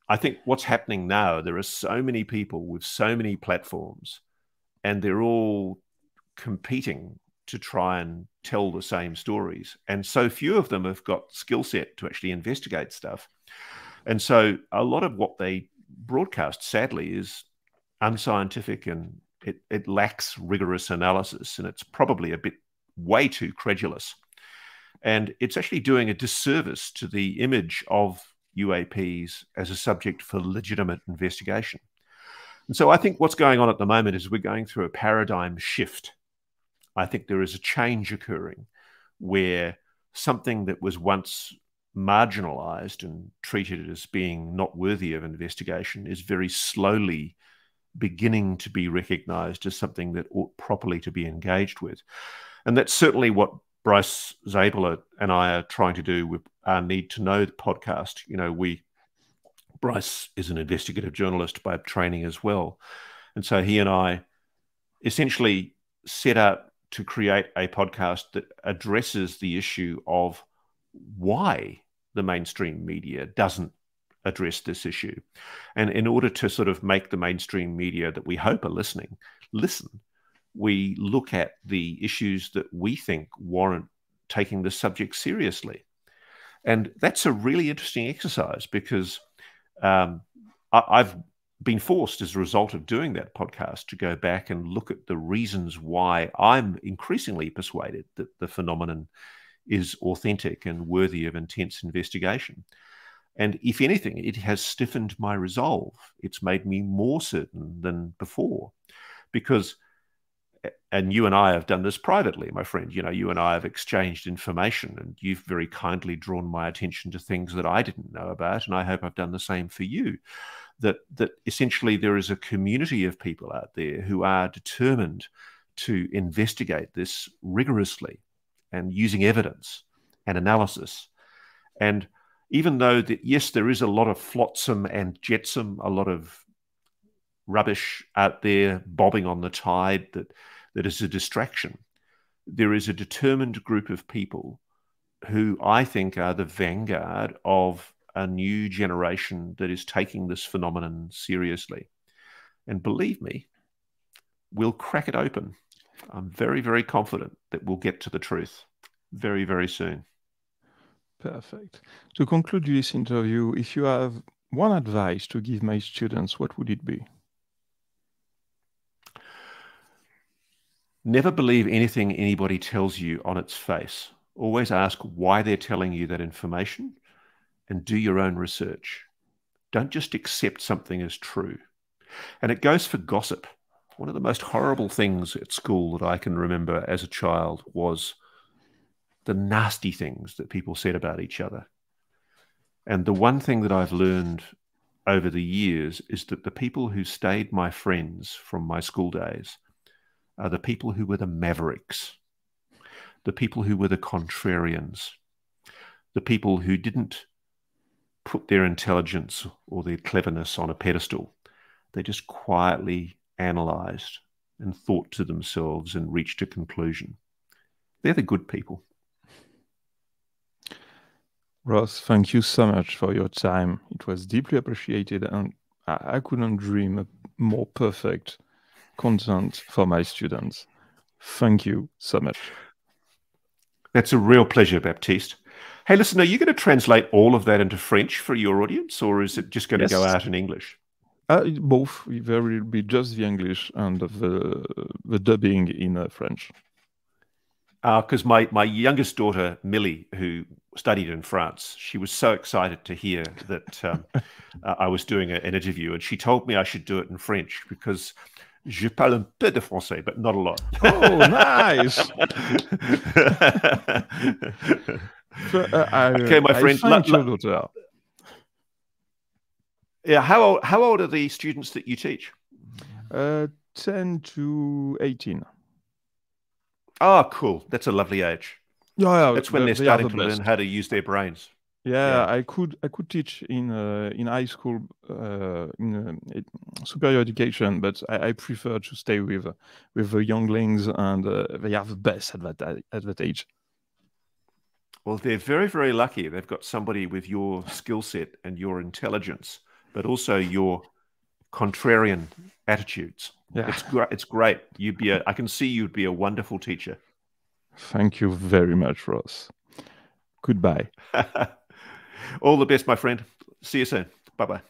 I think what's happening now, there are so many people with so many platforms, and they're all competing to try and tell the same stories. And so few of them have got skill set to actually investigate stuff. And so a lot of what they broadcast, sadly, is unscientific, and it lacks rigorous analysis, and it's probably a bit way too credulous. And it's actually doing a disservice to the image of UAPs as a subject for legitimate investigation. And so I think what's going on at the moment is we're going through a paradigm shift. I think there is a change occurring where something that was once marginalized and treated as being not worthy of investigation is very slowly beginning to be recognized as something that ought properly to be engaged with. And that's certainly what Bryce Zabler and I are trying to do with our Need to Know podcast. Bryce is an investigative journalist by training as well. And so he and I essentially set out to create a podcast that addresses the issue of why the mainstream media doesn't address this issue. And in order to sort of make the mainstream media that we hope are listening, listen, we look at the issues that we think warrant taking the subject seriously. And that's a really interesting exercise, because I've been forced, as a result of doing that podcast, to go back and look at the reasons why I'm increasingly persuaded that the phenomenon is authentic and worthy of intense investigation. And if anything, it has stiffened my resolve. It's made me more certain than before, because, and you and I have done this privately, my friend, you and I have exchanged information, and you've very kindly drawn my attention to things that I didn't know about. And I hope I've done the same for you, that essentially there is a community of people out there who are determined to investigate this rigorously and using evidence and analysis. And even though yes, there is a lot of flotsam and jetsam, a lot of rubbish out there bobbing on the tide that is a distraction, there is a determined group of people who I think are the vanguard of a new generation that is taking this phenomenon seriously. And believe me, we'll crack it open. I'm very, very confident that we'll get to the truth very, very soon.
Perfect. To conclude this interview, if you have one advice to give my students, what would it be?
Never believe anything anybody tells you on its face. Always ask why they're telling you that information, and do your own research. Don't just accept something as true. And it goes for gossip. One of the most horrible things at school that I can remember as a child was the nasty things that people said about each other. And the one thing that I've learned over the years is that the people who stayed my friends from my school days are the people who were the mavericks, the people who were the contrarians, the people who didn't put their intelligence or their cleverness on a pedestal. They just quietly analyzed and thought to themselves and reached a conclusion. They're the good people.
Ross, thank you so much for your time. It was deeply appreciated, and I couldn't dream of more perfect content for my students. Thank you so much.
That's a real pleasure, Baptiste. Hey, listen, are you going to translate all of that into French for your audience, or is it just going to go out in English?
Both. There will be just the English and the dubbing in French.
Because my youngest daughter, Millie, who studied in France, she was so excited to hear that I was doing an interview, and she told me I should do it in French because je parle un peu de français, but not a lot.
Oh, nice!
Okay, my friend.
Thank your daughter.
Yeah, how old are the students that you teach?
10 to 18.
Oh, cool. That's a lovely age.
Yeah,
That's when they're
they are
starting
the
to learn
best.
how to use their brains.
Yeah,
Yeah.
I could teach in high school in superior education, but I prefer to stay with the younglings, and they are the best at that age.
Well, they're very, very lucky. They've got somebody with your skill set and your intelligence, but also your contrarian attitudes.
Yeah.
It's great. It's great. I can see you'd be a wonderful teacher.
Thank you very much, Ross. Goodbye.
All the best, my friend. See you soon. Bye bye.